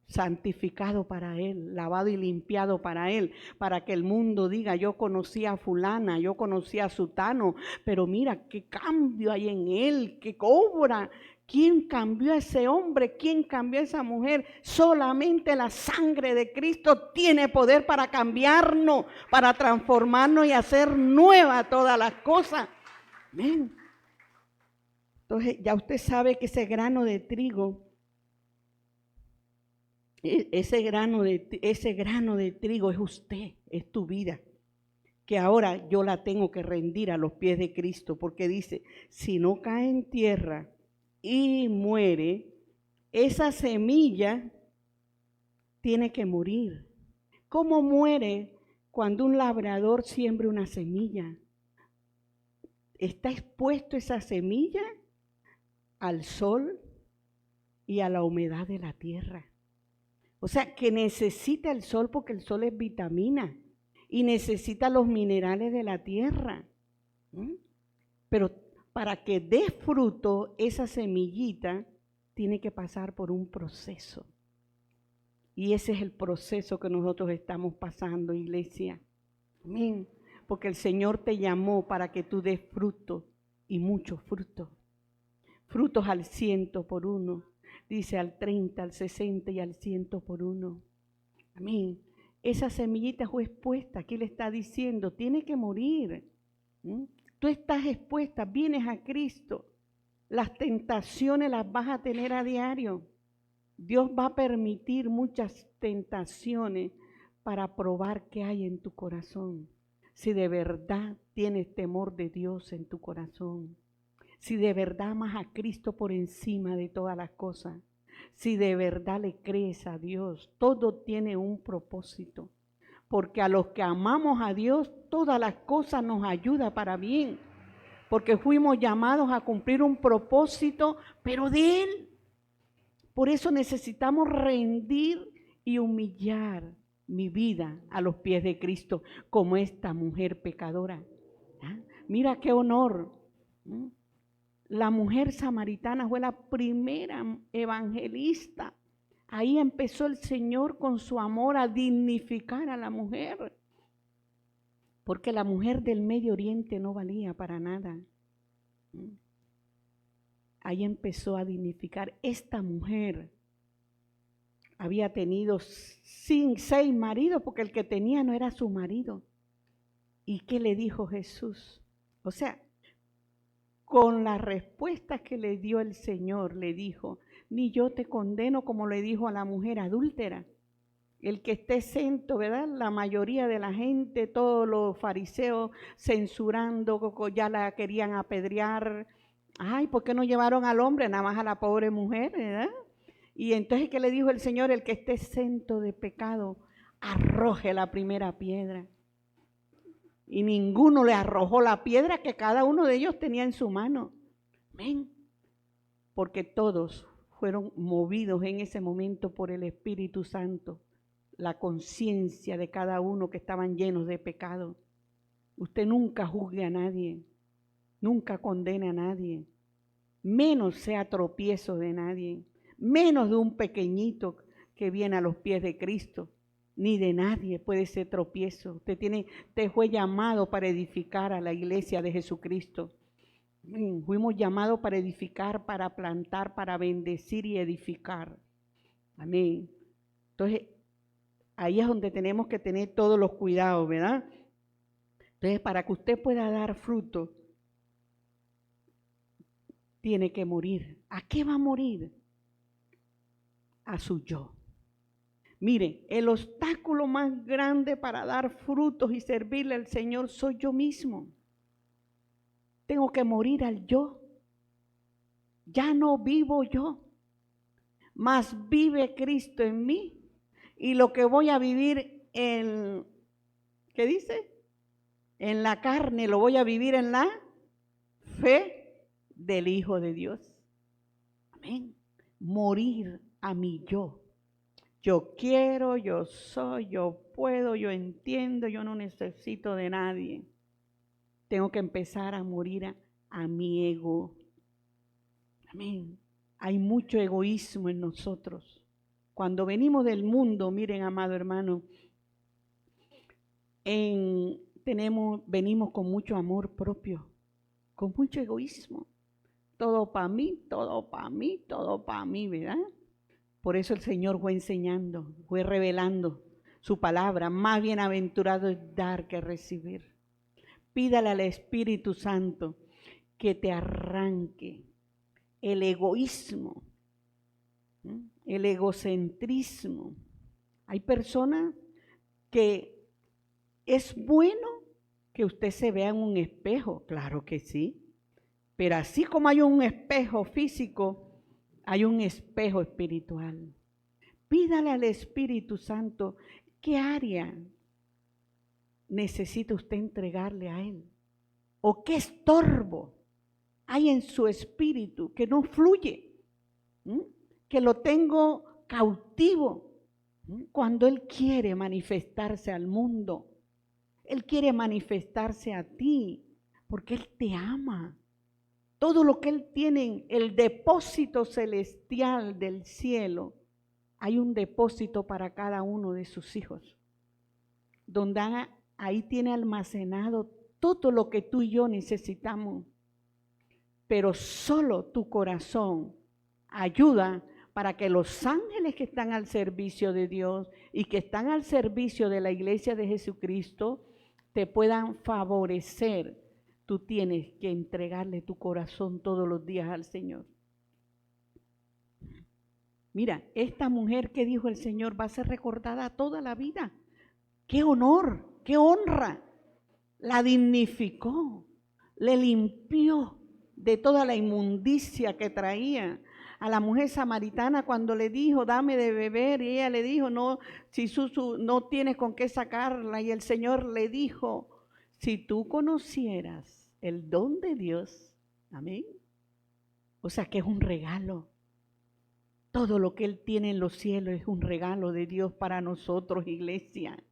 santificado para Él, lavado y limpiado para Él, para que el mundo diga, yo conocí a fulana, yo conocí a sutano, pero mira qué cambio hay en él, qué obra. ¿Quién cambió a ese hombre? ¿Quién cambió a esa mujer? Solamente la sangre de Cristo tiene poder para cambiarnos, para transformarnos y hacer nueva todas las cosas. Amén. Entonces ya usted sabe que ese grano de trigo, ese grano de trigo es usted, es tu vida, que ahora yo la tengo que rendir a los pies de Cristo, porque dice, si no cae en tierra y muere, esa semilla tiene que morir. ¿Cómo muere cuando un labrador siembra una semilla? ¿Está expuesto esa semilla al sol y a la humedad de la tierra. O sea, que necesita el sol porque el sol es vitamina y necesita los minerales de la tierra. Pero para que dé fruto, esa semillita tiene que pasar por un proceso. Y ese es el proceso que nosotros estamos pasando, iglesia. Amén. Porque el Señor te llamó para que tú des fruto y muchos frutos. Frutos al 100 por 1. Dice al 30, al 60 y al 100 por 1. Amén. Esa semillita fue expuesta. Aquí le está diciendo, tiene que morir. Tú estás expuesta, vienes a Cristo. Las tentaciones las vas a tener a diario. Dios va a permitir muchas tentaciones para probar qué hay en tu corazón. Si de verdad tienes temor de Dios en tu corazón. Si de verdad amas a Cristo por encima de todas las cosas. Si de verdad le crees a Dios. Todo tiene un propósito. Porque a los que amamos a Dios, todas las cosas nos ayudan para bien. Porque fuimos llamados a cumplir un propósito, pero de Él. Por eso necesitamos rendir y humillar mi vida a los pies de Cristo, como esta mujer pecadora. Mira qué honor. La mujer samaritana fue la primera evangelista. Ahí empezó el Señor con su amor a dignificar a la mujer. Porque la mujer del Medio Oriente no valía para nada. Ahí empezó a dignificar. Esta mujer había tenido 6 maridos, porque el que tenía no era su marido. ¿Y qué le dijo Jesús? O sea, con las respuestas que le dio el Señor, le dijo, ni yo te condeno, como le dijo a la mujer adúltera. El que esté exento, ¿verdad? La mayoría de la gente, todos los fariseos censurando, ya la querían apedrear. Ay, ¿por qué no llevaron al hombre, nada más a la pobre mujer, ¿verdad? Y entonces, ¿qué le dijo el Señor? El que esté exento de pecado, arroje la primera piedra. Y ninguno le arrojó la piedra que cada uno de ellos tenía en su mano. Amén. Porque todos fueron movidos en ese momento por el Espíritu Santo. La conciencia de cada uno que estaban llenos de pecado. Usted nunca juzgue a nadie. Nunca condena a nadie, menos sea tropiezo de nadie, menos de un pequeñito que viene a los pies de Cristo, ni de nadie puede ser tropiezo. Usted fue llamado para edificar a la iglesia de Jesucristo. Fuimos llamados para edificar, para plantar, para bendecir y edificar. Amén. Entonces, ahí es donde tenemos que tener todos los cuidados, ¿verdad? Entonces, para que usted pueda dar fruto, tiene que morir. ¿A qué va a morir? A su yo. Mire, el obstáculo más grande para dar frutos y servirle al Señor soy yo mismo. Tengo que morir al yo. Ya no vivo yo, mas vive Cristo en mí. Y lo que voy a vivir en, ¿qué dice? En la carne, lo voy a vivir en la fe del Hijo de Dios. Amén. Morir a mi yo. Yo quiero, yo soy, yo puedo, yo entiendo, yo no necesito de nadie. Tengo que empezar a morir a mi ego. Amén. Hay mucho egoísmo en nosotros. Cuando venimos del mundo, miren, amado hermano, venimos con mucho amor propio, con mucho egoísmo. Todo para mí, todo para mí, todo para mí, ¿verdad? Por eso el Señor fue enseñando, fue revelando su palabra. Más bienaventurado es dar que recibir. Pídale al Espíritu Santo que te arranque el egoísmo, el egocentrismo. Hay personas que es bueno que usted se vea en un espejo, claro que sí. Pero así como hay un espejo físico, hay un espejo espiritual. Pídale al Espíritu Santo qué área necesita usted entregarle a Él. O qué estorbo hay en su espíritu que no fluye, que lo tengo cautivo cuando Él quiere manifestarse al mundo. Él quiere manifestarse a ti porque Él te ama. Todo lo que Él tiene en el depósito celestial del cielo, hay un depósito para cada uno de sus hijos, donde ahí tiene almacenado todo lo que tú y yo necesitamos. Pero solo tu corazón ayuda para que los ángeles que están al servicio de Dios y que están al servicio de la iglesia de Jesucristo te puedan favorecer. Tú tienes que entregarle tu corazón todos los días al Señor. Mira, esta mujer que dijo el Señor va a ser recordada toda la vida. ¡Qué honor! ¡Qué honra! La dignificó, le limpió de toda la inmundicia que traía. A la mujer samaritana cuando le dijo, dame de beber, y ella le dijo, no, si no tienes con qué sacarla. Y el Señor le dijo, si tú conocieras el don de Dios, amén. O sea que es un regalo. Todo lo que Él tiene en los cielos es un regalo de Dios para nosotros, iglesia.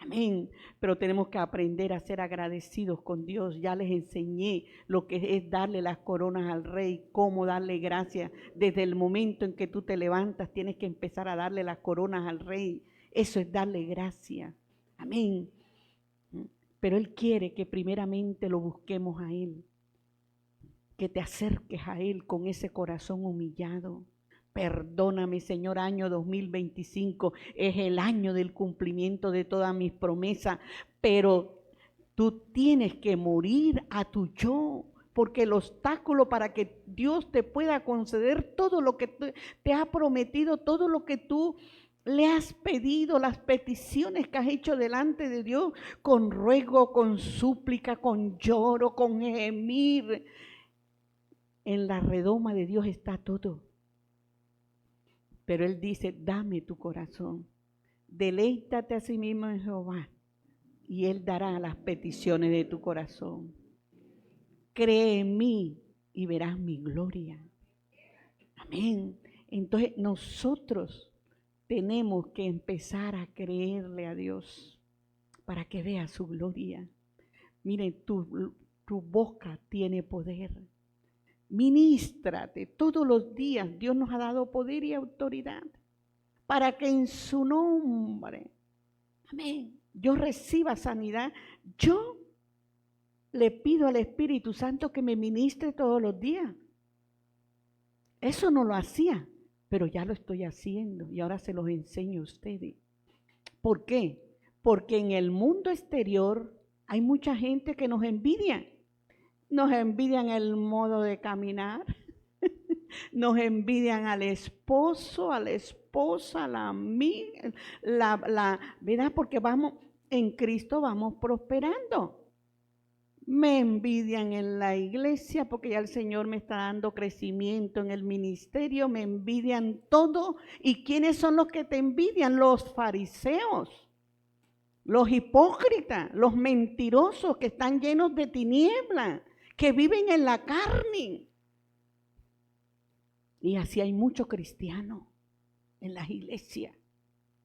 Amén. Pero tenemos que aprender a ser agradecidos con Dios. Ya les enseñé lo que es darle las coronas al Rey, cómo darle gracias. Desde el momento en que tú te levantas, tienes que empezar a darle las coronas al Rey. Eso es darle gracias. Amén. Pero Él quiere que primeramente lo busquemos a Él. Que te acerques a Él con ese corazón humillado. Perdóname, Señor, año 2025 es el año del cumplimiento de todas mis promesas, pero tú tienes que morir a tu yo, porque el obstáculo para que Dios te pueda conceder todo lo que te ha prometido, todo lo que tú le has pedido, las peticiones que has hecho delante de Dios, con ruego, con súplica, con lloro, con gemir. En la redoma de Dios está todo. Pero Él dice, dame tu corazón, deleítate a sí mismo en Jehová y Él dará las peticiones de tu corazón. Cree en mí y verás mi gloria. Amén. Entonces nosotros tenemos que empezar a creerle a Dios para que vea su gloria. Miren, tu boca tiene poder. Ministrate todos los días. Dios nos ha dado poder y autoridad para que en su nombre, amén, yo reciba sanidad. Yo le pido al Espíritu Santo que me ministre todos los días. Eso no lo hacía, pero ya lo estoy haciendo y ahora se los enseño a ustedes. ¿Por qué? Porque en el mundo exterior hay mucha gente que nos envidia. Nos envidian el modo de caminar, nos envidian al esposo, a la esposa, a la amiga, ¿verdad? Porque vamos, en Cristo vamos prosperando. Me envidian en la iglesia porque ya el Señor me está dando crecimiento en el ministerio, me envidian todo. ¿Y quiénes son los que te envidian? Los fariseos. Los hipócritas, los mentirosos que están llenos de tinieblas, que viven en la carne. Y así hay muchos cristianos en las iglesias,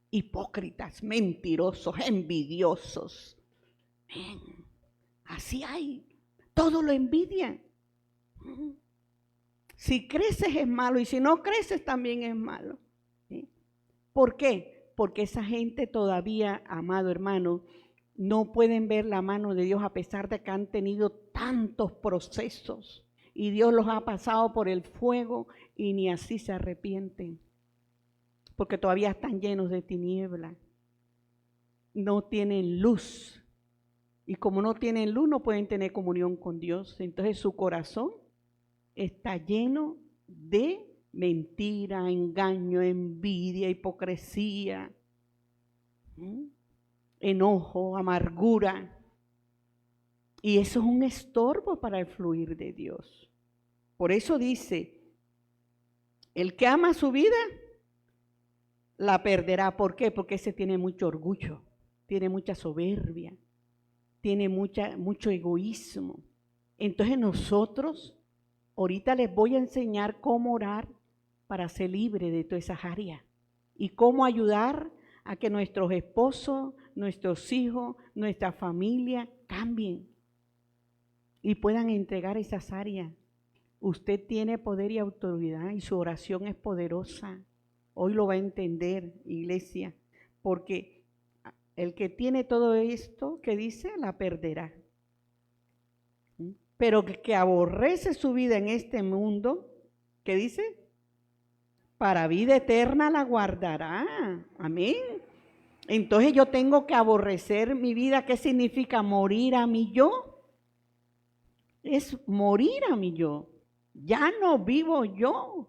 hipócritas, mentirosos, envidiosos. Así hay, todo lo envidian. Si creces es malo y si no creces también es malo. ¿Por qué? Porque esa gente todavía, amado hermano, no pueden ver la mano de Dios a pesar de que han tenido tantos procesos y Dios los ha pasado por el fuego y ni así se arrepienten porque todavía están llenos de tinieblas, no tienen luz y como no tienen luz no pueden tener comunión con Dios. Entonces su corazón está lleno de mentira, engaño, envidia, hipocresía, enojo, amargura. Y eso es un estorbo para el fluir de Dios. Por eso dice, el que ama su vida, la perderá. ¿Por qué? Porque ese tiene mucho orgullo, tiene mucha soberbia, tiene mucho egoísmo. Entonces nosotros ahorita les voy a enseñar cómo orar para ser libre de todas esas áreas y cómo ayudar a que nuestros esposos, nuestros hijos, nuestra familia cambien y puedan entregar esas áreas. Usted tiene poder y autoridad y su oración es poderosa. Hoy lo va a entender, iglesia, porque el que tiene todo esto que dice, la perderá. Pero el que aborrece su vida en este mundo, ¿qué dice? Para vida eterna la guardará. Amén. Entonces yo tengo que aborrecer mi vida. ¿Qué significa morir a mi yo? Es morir a mi yo. Ya no vivo yo,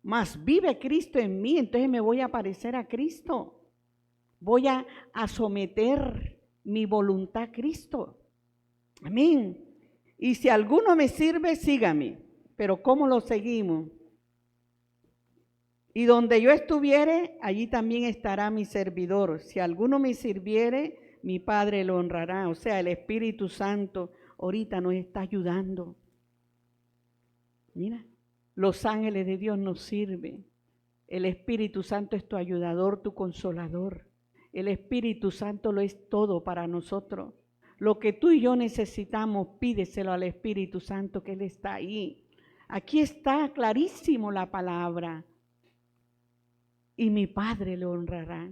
mas vive Cristo en mí. Entonces me voy a parecer a Cristo. Voy a someter mi voluntad a Cristo. Amén. Y si alguno me sirve, sígame. Pero ¿cómo lo seguimos? Y donde yo estuviere, allí también estará mi servidor. Si alguno me sirviere, mi Padre lo honrará. O sea, el Espíritu Santo ahorita nos está ayudando. Mira, los ángeles de Dios nos sirven. El Espíritu Santo es tu ayudador, tu consolador. El Espíritu Santo lo es todo para nosotros. Lo que tú y yo necesitamos, pídeselo al Espíritu Santo, que Él está ahí. Aquí está clarísimo la palabra. Y mi Padre le honrará.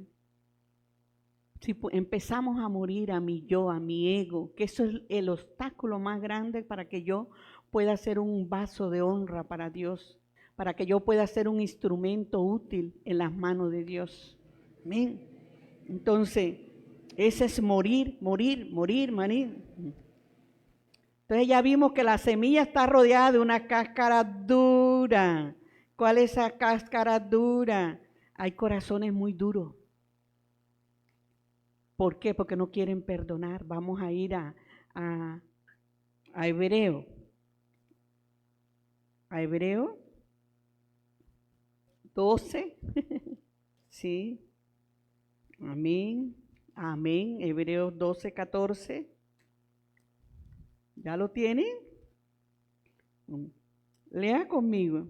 Si empezamos a morir a mi yo, a mi ego, que eso es el obstáculo más grande para que yo pueda ser un vaso de honra para Dios, para que yo pueda ser un instrumento útil en las manos de Dios. Amén. Entonces, ese es morir, morir, morir, morir. Entonces ya vimos que la semilla está rodeada de una cáscara dura. ¿Cuál es esa cáscara dura? Hay corazones muy duros. ¿Por qué? Porque no quieren perdonar. Vamos a ir a Hebreo. A Hebreo 12. Sí. Amén. Amén. Hebreos 12, 14. ¿Ya lo tienen? Lea conmigo.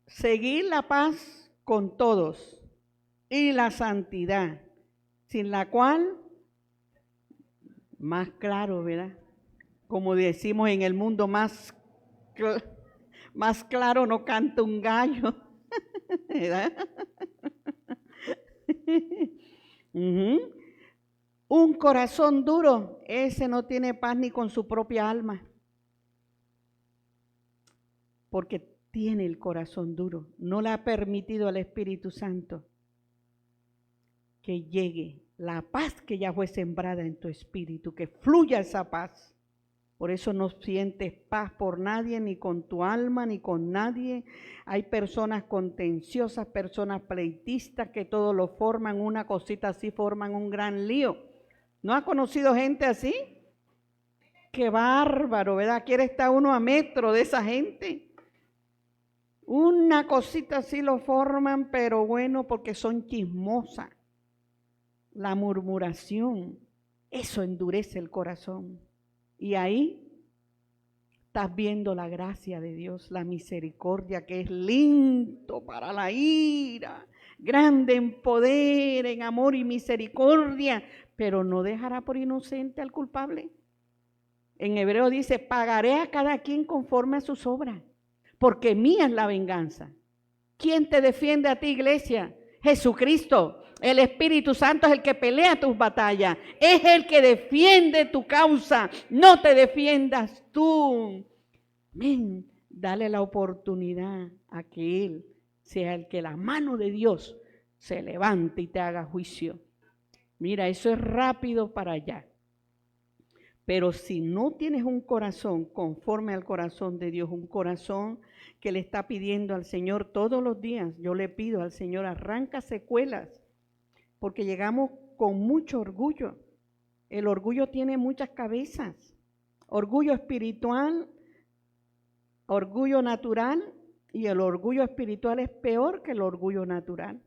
Seguir la paz con todos y la santidad, sin la cual, más claro, ¿verdad? Como decimos en el mundo, más claro no canta un gallo, ¿verdad? Un corazón duro, ese no tiene paz ni con su propia alma, porque tiene el corazón duro. No le ha permitido al Espíritu Santo que llegue la paz que ya fue sembrada en tu espíritu, que fluya esa paz. Por eso no sientes paz por nadie, ni con tu alma, ni con nadie. Hay personas contenciosas, personas pleitistas, que todo lo forman, una cosita así, forman un gran lío. ¿No has conocido gente así? ¡Qué bárbaro!, ¿verdad? Quiere estar uno a metro de esa gente. Una cosita así lo forman, pero bueno, porque son chismosas. La murmuración, eso endurece el corazón. Y ahí estás viendo la gracia de Dios, la misericordia, que es lento para la ira, grande en poder, en amor y misericordia, pero no dejará por inocente al culpable. En Hebreo dice, pagaré a cada quien conforme a sus obras, porque mía es la venganza. ¿Quién te defiende a ti, iglesia? Jesucristo. El Espíritu Santo es el que pelea tus batallas, es el que defiende tu causa, no te defiendas tú. Amén. Dale la oportunidad a que Él sea el que la mano de Dios se levante y te haga juicio. Mira, eso es rápido para allá. Pero si no tienes un corazón conforme al corazón de Dios, un corazón que le está pidiendo al Señor todos los días, yo le pido al Señor, arranca secuelas, porque llegamos con mucho orgullo. El orgullo tiene muchas cabezas. Orgullo espiritual, orgullo natural, y el orgullo espiritual es peor que el orgullo natural.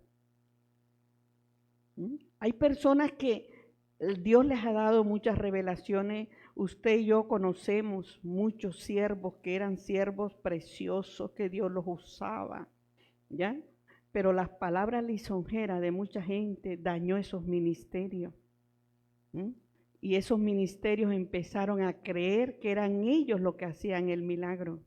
Hay personas que Dios les ha dado muchas revelaciones, Usted y yo conocemos muchos siervos que eran siervos preciosos, que Dios los usaba, ¿ya? Pero las palabras lisonjeras de mucha gente dañó esos ministerios. Y esos ministerios empezaron a creer que eran ellos los que hacían el milagro.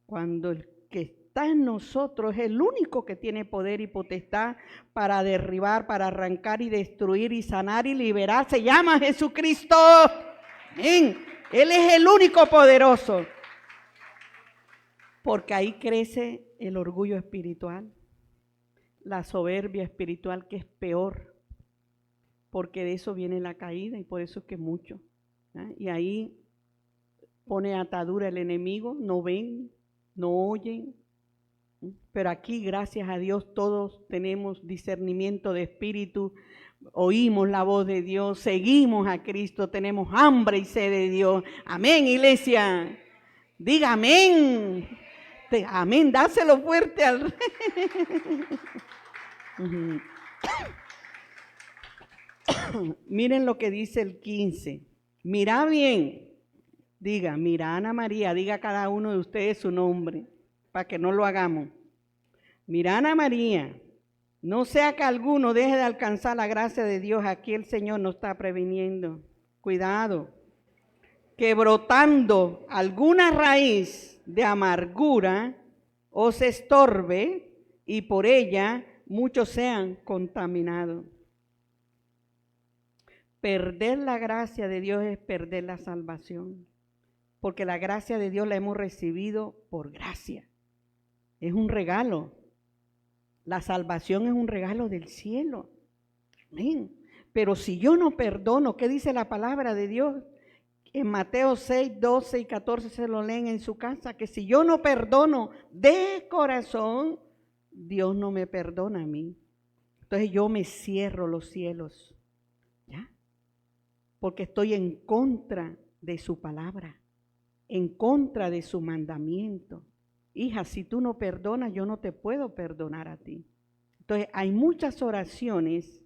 Cuando el que está en nosotros es el único que tiene poder y potestad para derribar, para arrancar y destruir y sanar y liberar, se llama Jesucristo. Amén. Él es el único poderoso. Porque ahí crece el orgullo espiritual, la soberbia espiritual, que es peor, porque de eso viene la caída y por eso es que mucho. Y ahí pone atadura el enemigo, no ven, no oyen. Pero aquí, gracias a Dios, todos tenemos discernimiento de espíritu, oímos la voz de Dios, seguimos a Cristo, tenemos hambre y sed de Dios. Amén, iglesia. Diga amén. Amén, dáselo fuerte al Rey. Miren lo que dice el 15. Mira bien. Diga, mira Ana María, diga cada uno de ustedes su nombre, para que no lo hagamos. Mira Ana María, no sea que alguno deje de alcanzar la gracia de Dios, aquí el Señor nos está previniendo. Cuidado, que brotando alguna raíz de amargura os estorbe y por ella muchos sean contaminados. Perder la gracia de Dios es perder la salvación, porque la gracia de Dios la hemos recibido por gracia. Es un regalo. La salvación es un regalo del cielo. Amén. Pero si yo no perdono, ¿qué dice la palabra de Dios? En Mateo 6, 12 y 14 se lo leen en su casa, que si yo no perdono de corazón, Dios no me perdona a mí. Entonces yo me cierro los cielos, ¿ya? Porque estoy en contra de su palabra, en contra de su mandamiento. Hija, si tú no perdonas, yo no te puedo perdonar a ti. Entonces hay muchas oraciones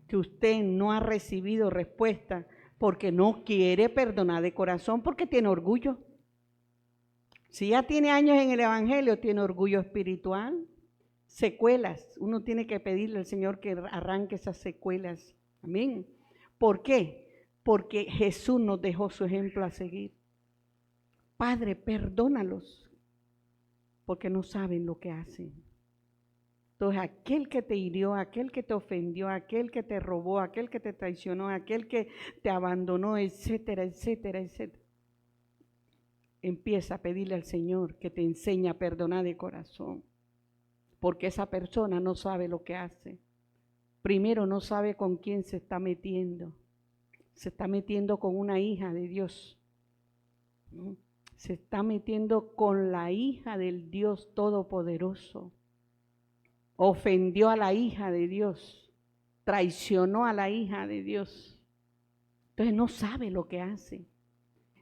que usted no ha recibido respuesta porque no quiere perdonar de corazón, porque tiene orgullo. Si ya tiene años en el evangelio, tiene orgullo espiritual, secuelas. Uno tiene que pedirle al Señor que arranque esas secuelas. Amén. ¿Por qué? Porque Jesús nos dejó su ejemplo a seguir. Padre, perdónalos, porque no saben lo que hacen. Entonces, aquel que te hirió, aquel que te ofendió, aquel que te robó, aquel que te traicionó, aquel que te abandonó, etcétera, etcétera, etcétera. Empieza a pedirle al Señor que te enseñe a perdonar de corazón, porque esa persona no sabe lo que hace. Primero, no sabe con quién se está metiendo. Se está metiendo con una hija de Dios, ¿no? Se está metiendo con la hija del Dios Todopoderoso. Ofendió a la hija de Dios, traicionó a la hija de Dios. Entonces no sabe lo que hace.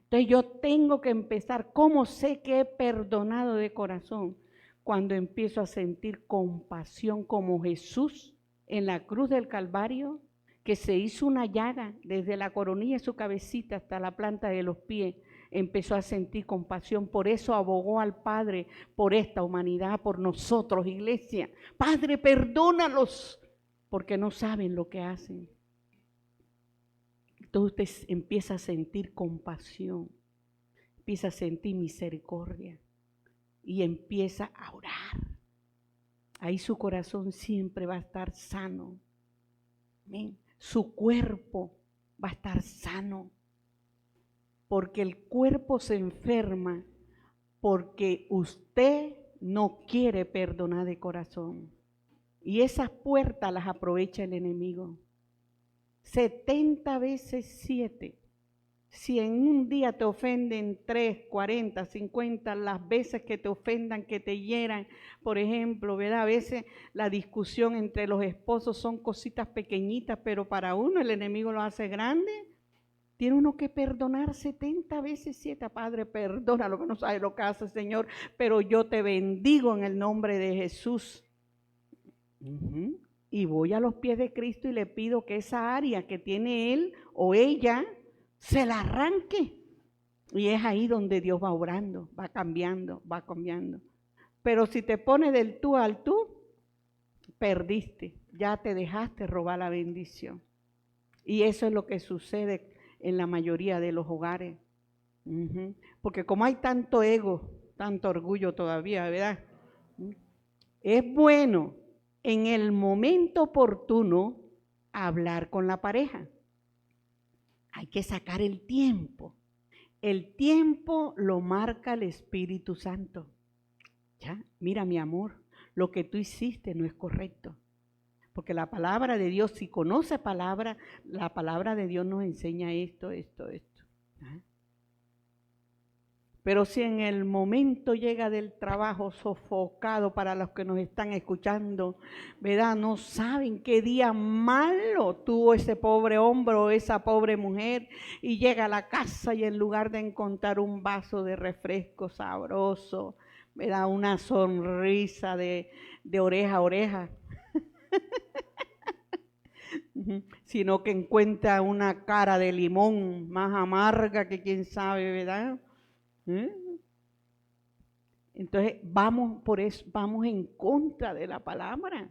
Entonces yo tengo que empezar. ¿Cómo sé que he perdonado de corazón? Cuando empiezo a sentir compasión como Jesús en la cruz del Calvario, que se hizo una llaga desde la coronilla de su cabecita hasta la planta de los pies. Empezó a sentir compasión, por eso abogó al Padre por esta humanidad, por nosotros, iglesia. Padre, perdónalos, porque no saben lo que hacen. Entonces usted empieza a sentir compasión, empieza a sentir misericordia y empieza a orar. Ahí su corazón siempre va a estar sano. Amén. Su cuerpo va a estar sano. Porque el cuerpo se enferma porque usted no quiere perdonar de corazón. Y esas puertas las aprovecha el enemigo. 70 veces 7. Si en un día te ofenden 3, 40, 50, las veces que te ofendan, que te hieran, por ejemplo, ¿verdad? A veces la discusión entre los esposos son cositas pequeñitas, pero para uno el enemigo lo hace grande. Tiene uno que perdonar 70 veces 7. Padre, perdona lo que no sabe lo que hace, Señor, pero yo te bendigo en el nombre de Jesús. Y voy a los pies de Cristo y le pido que esa área que tiene él o ella se la arranque. Y es ahí donde Dios va obrando, va cambiando, va cambiando. Pero si te pones del tú al tú, perdiste, ya te dejaste robar la bendición. Y eso es lo que sucede en la mayoría de los hogares. Porque como hay tanto ego, tanto orgullo todavía, ¿verdad? Es bueno en el momento oportuno hablar con la pareja. Hay que sacar el tiempo. El tiempo lo marca el Espíritu Santo. Ya, mira mi amor, lo que tú hiciste no es correcto. Porque la palabra de Dios, si conoce palabra, la palabra de Dios nos enseña esto. ¿Ah? Pero si en el momento llega del trabajo sofocado, para los que nos están escuchando, ¿verdad? No saben qué día malo tuvo ese pobre hombre o esa pobre mujer, y llega a la casa y en lugar de encontrar un vaso de refresco sabroso, ¿verdad? Una sonrisa de oreja a oreja, sino que encuentra una cara de limón más amarga que quién sabe, ¿verdad? Entonces vamos por eso, vamos en contra de la palabra.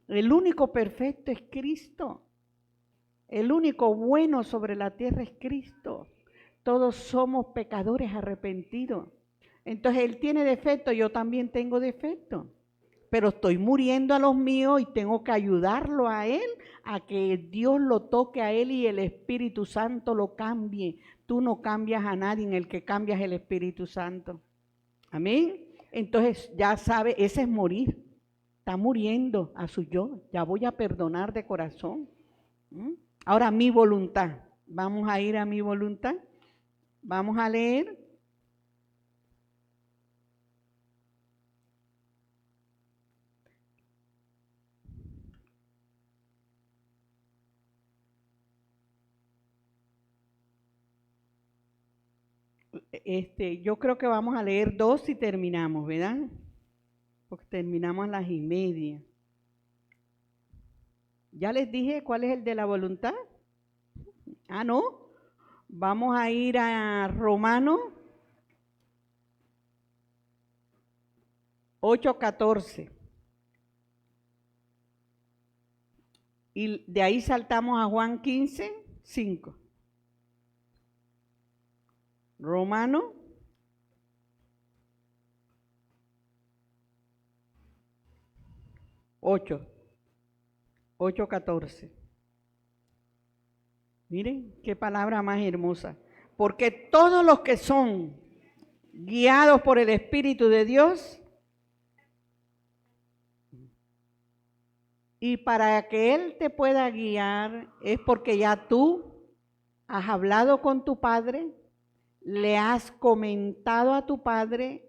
El único perfecto es Cristo. El único bueno sobre la tierra es Cristo. Todos somos pecadores arrepentidos. Entonces Él tiene defecto, yo también tengo defecto. Pero estoy muriendo a los míos y tengo que ayudarlo a Él, a que Dios lo toque a Él y el Espíritu Santo lo cambie. Tú no cambias a nadie, en el que cambias el Espíritu Santo. Amén. Entonces ya sabe, ese es morir. Está muriendo a su yo. Ya voy a perdonar de corazón. Ahora mi voluntad. Vamos a ir a mi voluntad. Vamos a leer. Yo creo que vamos a leer 2 y terminamos, ¿verdad? Porque terminamos a las 1:30. ¿Ya les dije cuál es el de la voluntad? Ah, ¿no? Vamos a ir a Romanos 8:14. Y de ahí saltamos a Juan 15:5. Romano 8:14. Miren qué palabra más hermosa. Porque todos los que son guiados por el Espíritu de Dios, y para que Él te pueda guiar es porque ya tú has hablado con tu Padre, le has comentado a tu Padre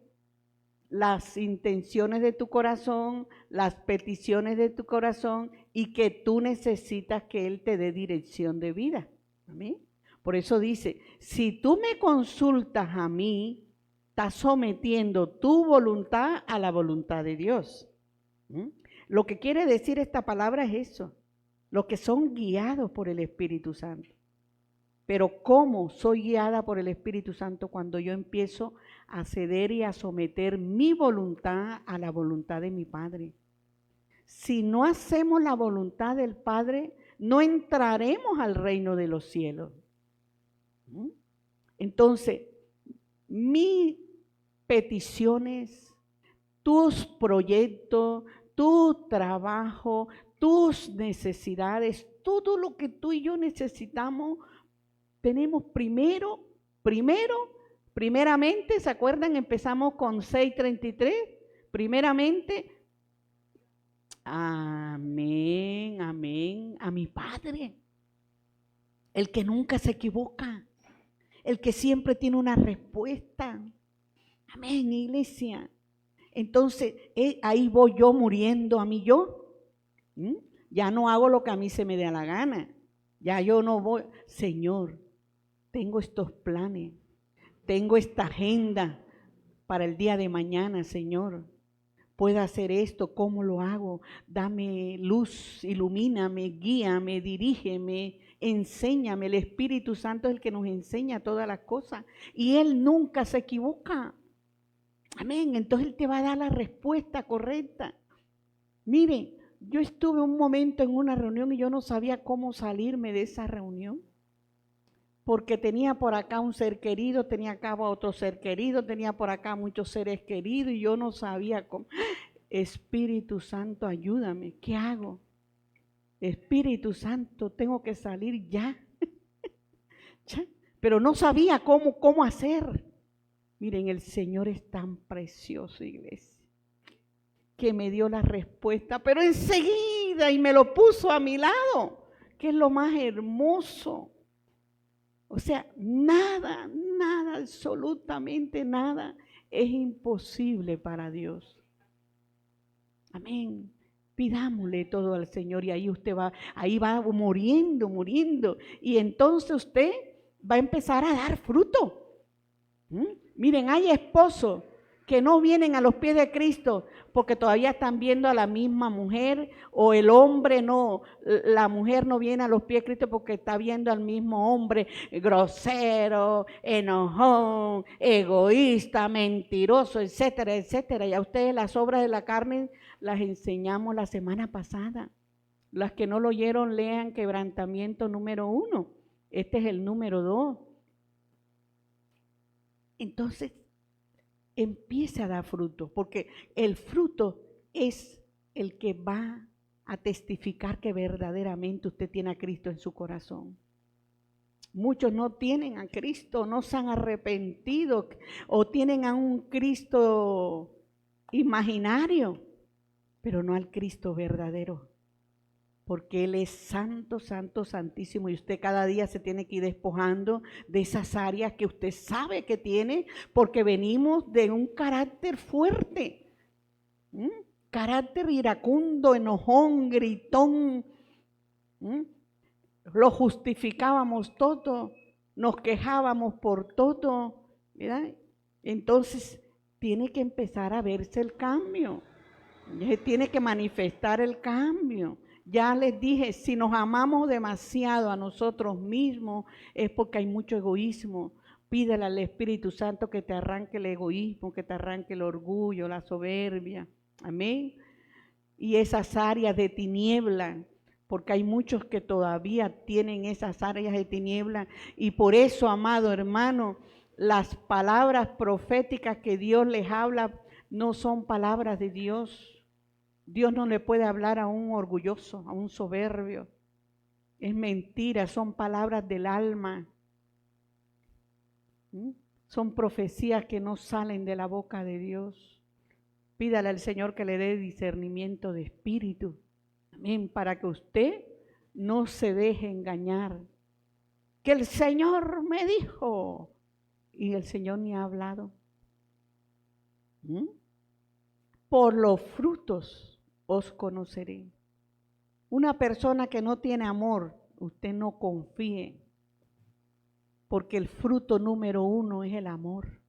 las intenciones de tu corazón, las peticiones de tu corazón, y que tú necesitas que Él te dé dirección de vida. ¿Amén? Por eso dice, si tú me consultas a mí, estás sometiendo tu voluntad a la voluntad de Dios. Lo que quiere decir esta palabra es eso, los que son guiados por el Espíritu Santo. Pero ¿cómo soy guiada por el Espíritu Santo? Cuando yo empiezo a ceder y a someter mi voluntad a la voluntad de mi Padre. Si no hacemos la voluntad del Padre, no entraremos al reino de los cielos. Entonces, mis peticiones, tus proyectos, tu trabajo, tus necesidades, todo lo que tú y yo necesitamos, tenemos primeramente, ¿se acuerdan? Empezamos con 6:33, primeramente, amén, a mi Padre, el que nunca se equivoca, el que siempre tiene una respuesta. Amén, iglesia. Entonces, ahí voy yo muriendo a mi yo. Ya no hago lo que a mí se me dé la gana. Ya yo no voy, Señor, tengo estos planes, tengo esta agenda para el día de mañana, Señor. Puedo hacer esto, ¿cómo lo hago? Dame luz, ilumíname, guíame, dirígeme enséñame. El Espíritu Santo es el que nos enseña todas las cosas y Él nunca se equivoca. Amén, entonces Él te va a dar la respuesta correcta. Mire, yo estuve un momento en una reunión y yo no sabía cómo salirme de esa reunión. Porque tenía por acá un ser querido, tenía acá otro ser querido, tenía por acá muchos seres queridos y yo no sabía cómo. Espíritu Santo, ayúdame, ¿qué hago? Espíritu Santo, tengo que salir ya. Pero no sabía cómo hacer. Miren, el Señor es tan precioso, iglesia, que me dio la respuesta, pero enseguida y me lo puso a mi lado, que es lo más hermoso. O sea, nada, absolutamente nada es imposible para Dios. Amén. Pidámosle todo al Señor y ahí va muriendo. Y entonces usted va a empezar a dar fruto. Miren, hay esposos que no vienen a los pies de Cristo porque todavía están viendo a la misma mujer, o el hombre no, la mujer no viene a los pies de Cristo porque está viendo al mismo hombre grosero, enojón, egoísta, mentiroso, etcétera, etcétera. Y a ustedes las obras de la carne las enseñamos la semana pasada. Las que no lo oyeron, lean Quebrantamiento número 1. Este es el número 2. Entonces, empieza a dar fruto, porque el fruto es el que va a testificar que verdaderamente usted tiene a Cristo en su corazón. Muchos no tienen a Cristo, no se han arrepentido o tienen a un Cristo imaginario, pero no al Cristo verdadero. Porque Él es santo, santo, santísimo y usted cada día se tiene que ir despojando de esas áreas que usted sabe que tiene, porque venimos de un carácter fuerte, carácter iracundo, enojón, gritón, lo justificábamos todo, nos quejábamos por todo, ¿verdad? Entonces tiene que empezar a verse el cambio, tiene que manifestar el cambio. Ya les dije, si nos amamos demasiado a nosotros mismos es porque hay mucho egoísmo. Pídele al Espíritu Santo que te arranque el egoísmo, que te arranque el orgullo, la soberbia. Amén. Y esas áreas de tiniebla, porque hay muchos que todavía tienen esas áreas de tiniebla. Y por eso, amado hermano, las palabras proféticas que Dios les habla no son palabras de Dios. Dios no le puede hablar a un orgulloso, a un soberbio. Es mentira, son palabras del alma. Son profecías que no salen de la boca de Dios. Pídale al Señor que le dé discernimiento de espíritu. Amén, para que usted no se deje engañar. Que el Señor me dijo, y el Señor ni ha hablado. Por los frutos os conoceré. Una persona que no tiene amor, usted no confíe, porque el fruto número 1 es el amor.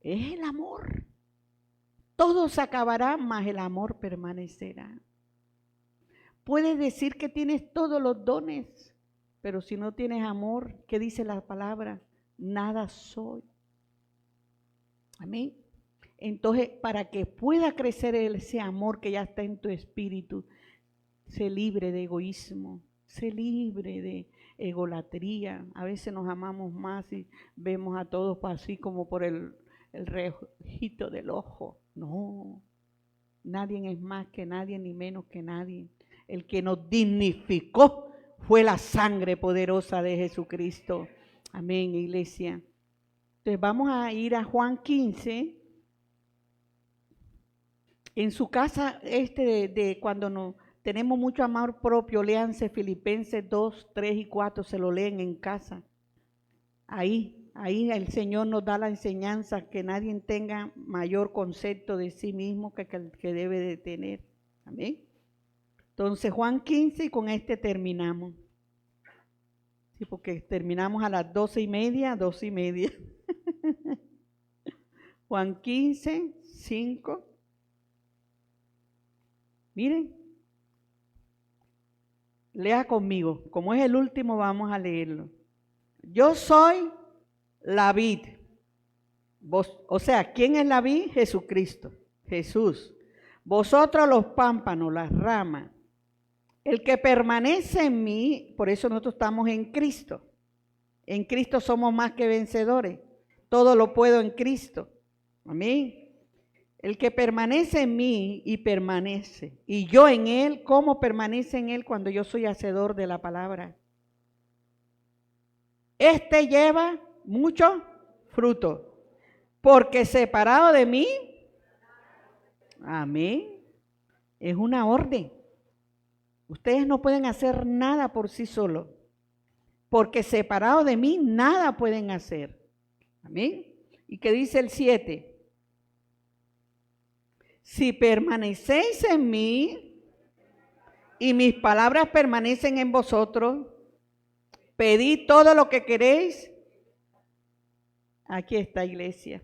Es el amor. Todo se acabará, mas el amor permanecerá. Puedes decir que tienes todos los dones, pero si no tienes amor, ¿qué dice la palabra? Nada soy. Amén. Entonces, para que pueda crecer ese amor que ya está en tu espíritu, sé libre de egoísmo, sé libre de egolatría. A veces nos amamos más y vemos a todos así como por el rejito del ojo. No, nadie es más que nadie ni menos que nadie. El que nos dignificó fue la sangre poderosa de Jesucristo. Amén, iglesia. Entonces vamos a ir a Juan 15. En su casa, de cuando no tenemos mucho amor propio, léanse Filipenses 2, 3 y 4, se lo leen en casa. Ahí el Señor nos da la enseñanza que nadie tenga mayor concepto de sí mismo que el que debe de tener. Amén. Entonces Juan 15 y con este terminamos. Sí, porque terminamos a las 12:30. Juan 15, 5. Miren, Lea conmigo. Como es el último, vamos a leerlo. Yo soy la vid. O sea, ¿quién es la vid? Jesucristo. Jesús. Vosotros los pámpanos, las ramas. El que permanece en mí, por eso nosotros estamos en Cristo. En Cristo somos más que vencedores. Todo lo puedo en Cristo. Amén. El que permanece en mí y permanece, y yo en él, ¿cómo permanece en él cuando yo soy hacedor de la palabra? Este lleva mucho fruto, porque separado de mí, amén, es una orden. Ustedes no pueden hacer nada por sí solos, porque separado de mí nada pueden hacer. Amén. ¿Y qué dice el 7? Si permanecéis en mí y mis palabras permanecen en vosotros, pedid todo lo que queréis. Aquí está, iglesia.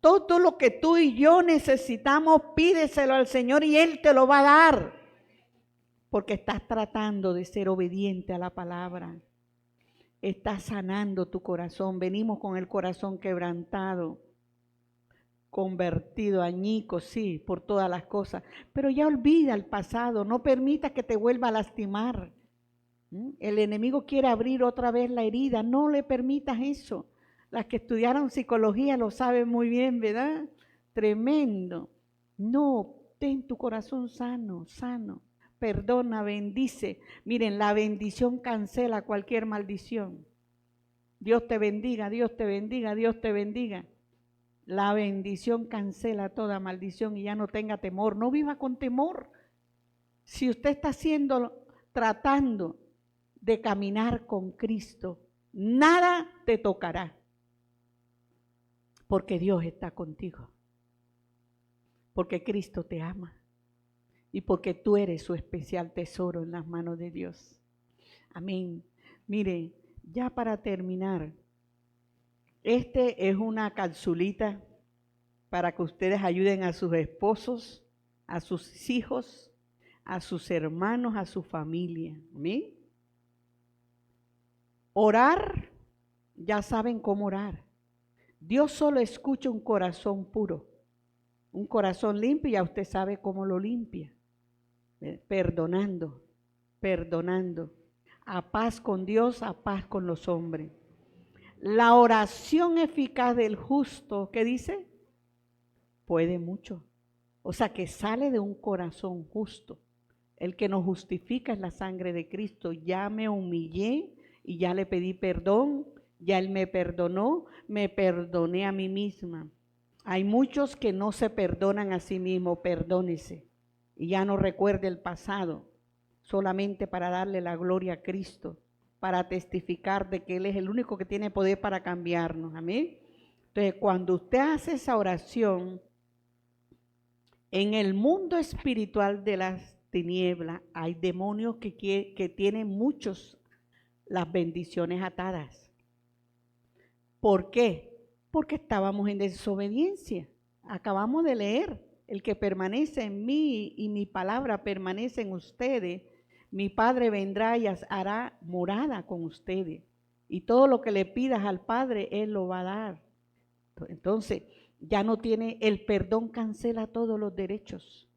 Todo lo que tú y yo necesitamos, pídeselo al Señor y Él te lo va a dar. Porque estás tratando de ser obediente a la palabra. Estás sanando tu corazón. Venimos con el corazón quebrantado, convertido, añico, sí, por todas las cosas. Pero ya olvida el pasado. No permitas que te vuelva a lastimar. El enemigo quiere abrir otra vez la herida. No le permitas eso. Las que estudiaron psicología lo saben muy bien, ¿verdad? Tremendo. No, ten tu corazón sano, sano. Perdona, bendice. Miren, la bendición cancela cualquier maldición. Dios te bendiga, Dios te bendiga, Dios te bendiga. La bendición cancela toda maldición y ya no tenga temor. No viva con temor. Si usted está tratando de caminar con Cristo, nada te tocará. Porque Dios está contigo. Porque Cristo te ama. Y porque tú eres su especial tesoro en las manos de Dios. Amén. Mire, ya para terminar, este es una capsulita para que ustedes ayuden a sus esposos, a sus hijos, a sus hermanos, a su familia. ¿Amén? Orar, ya saben cómo orar. Dios solo escucha un corazón puro, un corazón limpio, y ya usted sabe cómo lo limpia. Perdonando, perdonando. A paz con Dios, a paz con los hombres. La oración eficaz del justo, ¿qué dice? Puede mucho. O sea, que sale de un corazón justo. El que nos justifica es la sangre de Cristo. Ya me humillé y ya le pedí perdón, ya Él me perdonó, me perdoné a mí misma. Hay muchos que no se perdonan a sí mismos, perdónese. Y ya no recuerde el pasado, solamente para darle la gloria a Cristo, para testificar de que Él es el único que tiene poder para cambiarnos. Amén. Entonces, cuando usted hace esa oración, en el mundo espiritual de las tinieblas hay demonios que tienen muchos las bendiciones atadas. ¿Por qué? Porque estábamos en desobediencia. Acabamos de leer. El que permanece en mí y mi palabra permanece en ustedes, mi Padre vendrá y hará morada con ustedes. Y todo lo que le pidas al Padre, Él lo va a dar. Entonces, ya no tiene, el perdón cancela todos los derechos.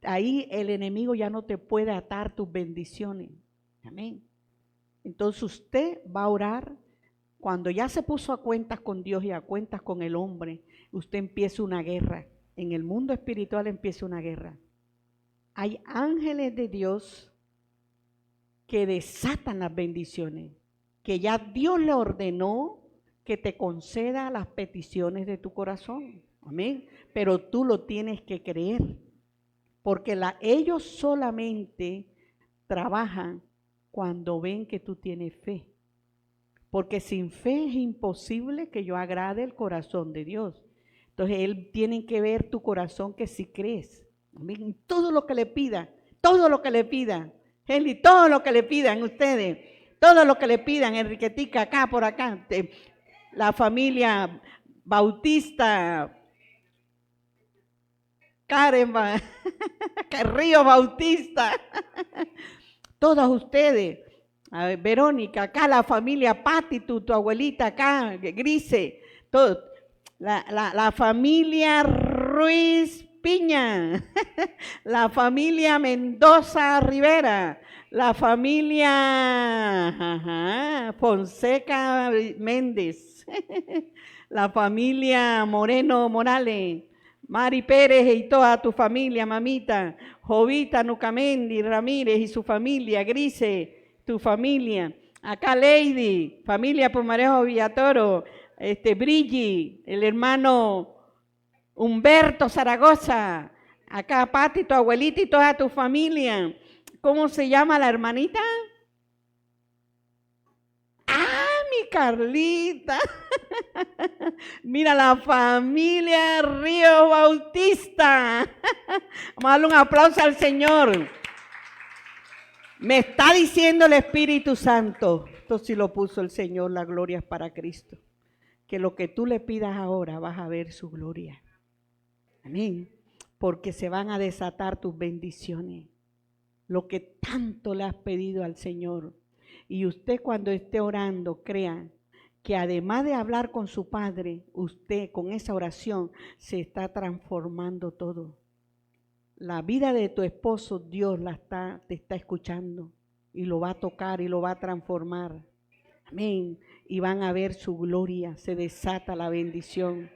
Ahí el enemigo ya no te puede atar tus bendiciones. Amén. Entonces usted va a orar. Cuando ya se puso a cuentas con Dios y a cuentas con el hombre, usted empieza una guerra. En el mundo espiritual empieza una guerra. Hay ángeles de Dios que desatan las bendiciones, que ya Dios le ordenó que te conceda las peticiones de tu corazón. Amén. Pero tú lo tienes que creer, porque ellos solamente trabajan cuando ven que tú tienes fe. Porque sin fe es imposible que yo agrade el corazón de Dios. Entonces, Él tiene que ver tu corazón que si crees. Amén. Todo lo que le pida, todo lo que le pidan, Eli, todo lo que le pidan ustedes, todo lo que le pidan, Enriquetica, acá, por acá, la familia Bautista, Karen, Río Bautista, todos ustedes. A ver, Verónica, acá la familia Patti, tu abuelita acá, Grise, todo. La familia Ruiz Piña, la familia Mendoza Rivera, la familia Fonseca Méndez, la familia Moreno Morales, Mari Pérez y toda tu familia, mamita, Jovita Nucamendi Ramírez y su familia, Grise, tu familia, acá Lady, familia Pomarejo Villatoro, Brigi, el hermano Humberto Zaragoza, acá Pati, tu abuelita y toda tu familia. ¿Cómo se llama la hermanita? ¡Ah, mi Carlita! Mira, la familia Río Bautista. Vamos a darle un aplauso al Señor. Me está diciendo el Espíritu Santo, esto sí lo puso el Señor, la gloria es para Cristo, que lo que tú le pidas ahora vas a ver su gloria. Amén. Porque se van a desatar tus bendiciones, lo que tanto le has pedido al Señor. Y usted cuando esté orando, crea que además de hablar con su Padre, usted con esa oración se está transformando todo. La vida de tu esposo, Dios te está escuchando y lo va a tocar y lo va a transformar. Amén. Y van a ver su gloria, se desata la bendición,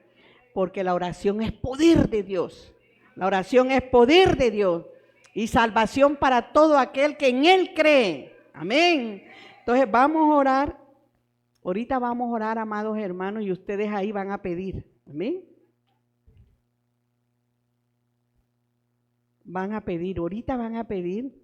porque la oración es poder de Dios. La oración es poder de Dios y salvación para todo aquel que en Él cree. Amén. Entonces vamos a orar. Ahorita vamos a orar, amados hermanos, y ustedes ahí van a pedir. Amén. Van a pedir, ahorita van a pedir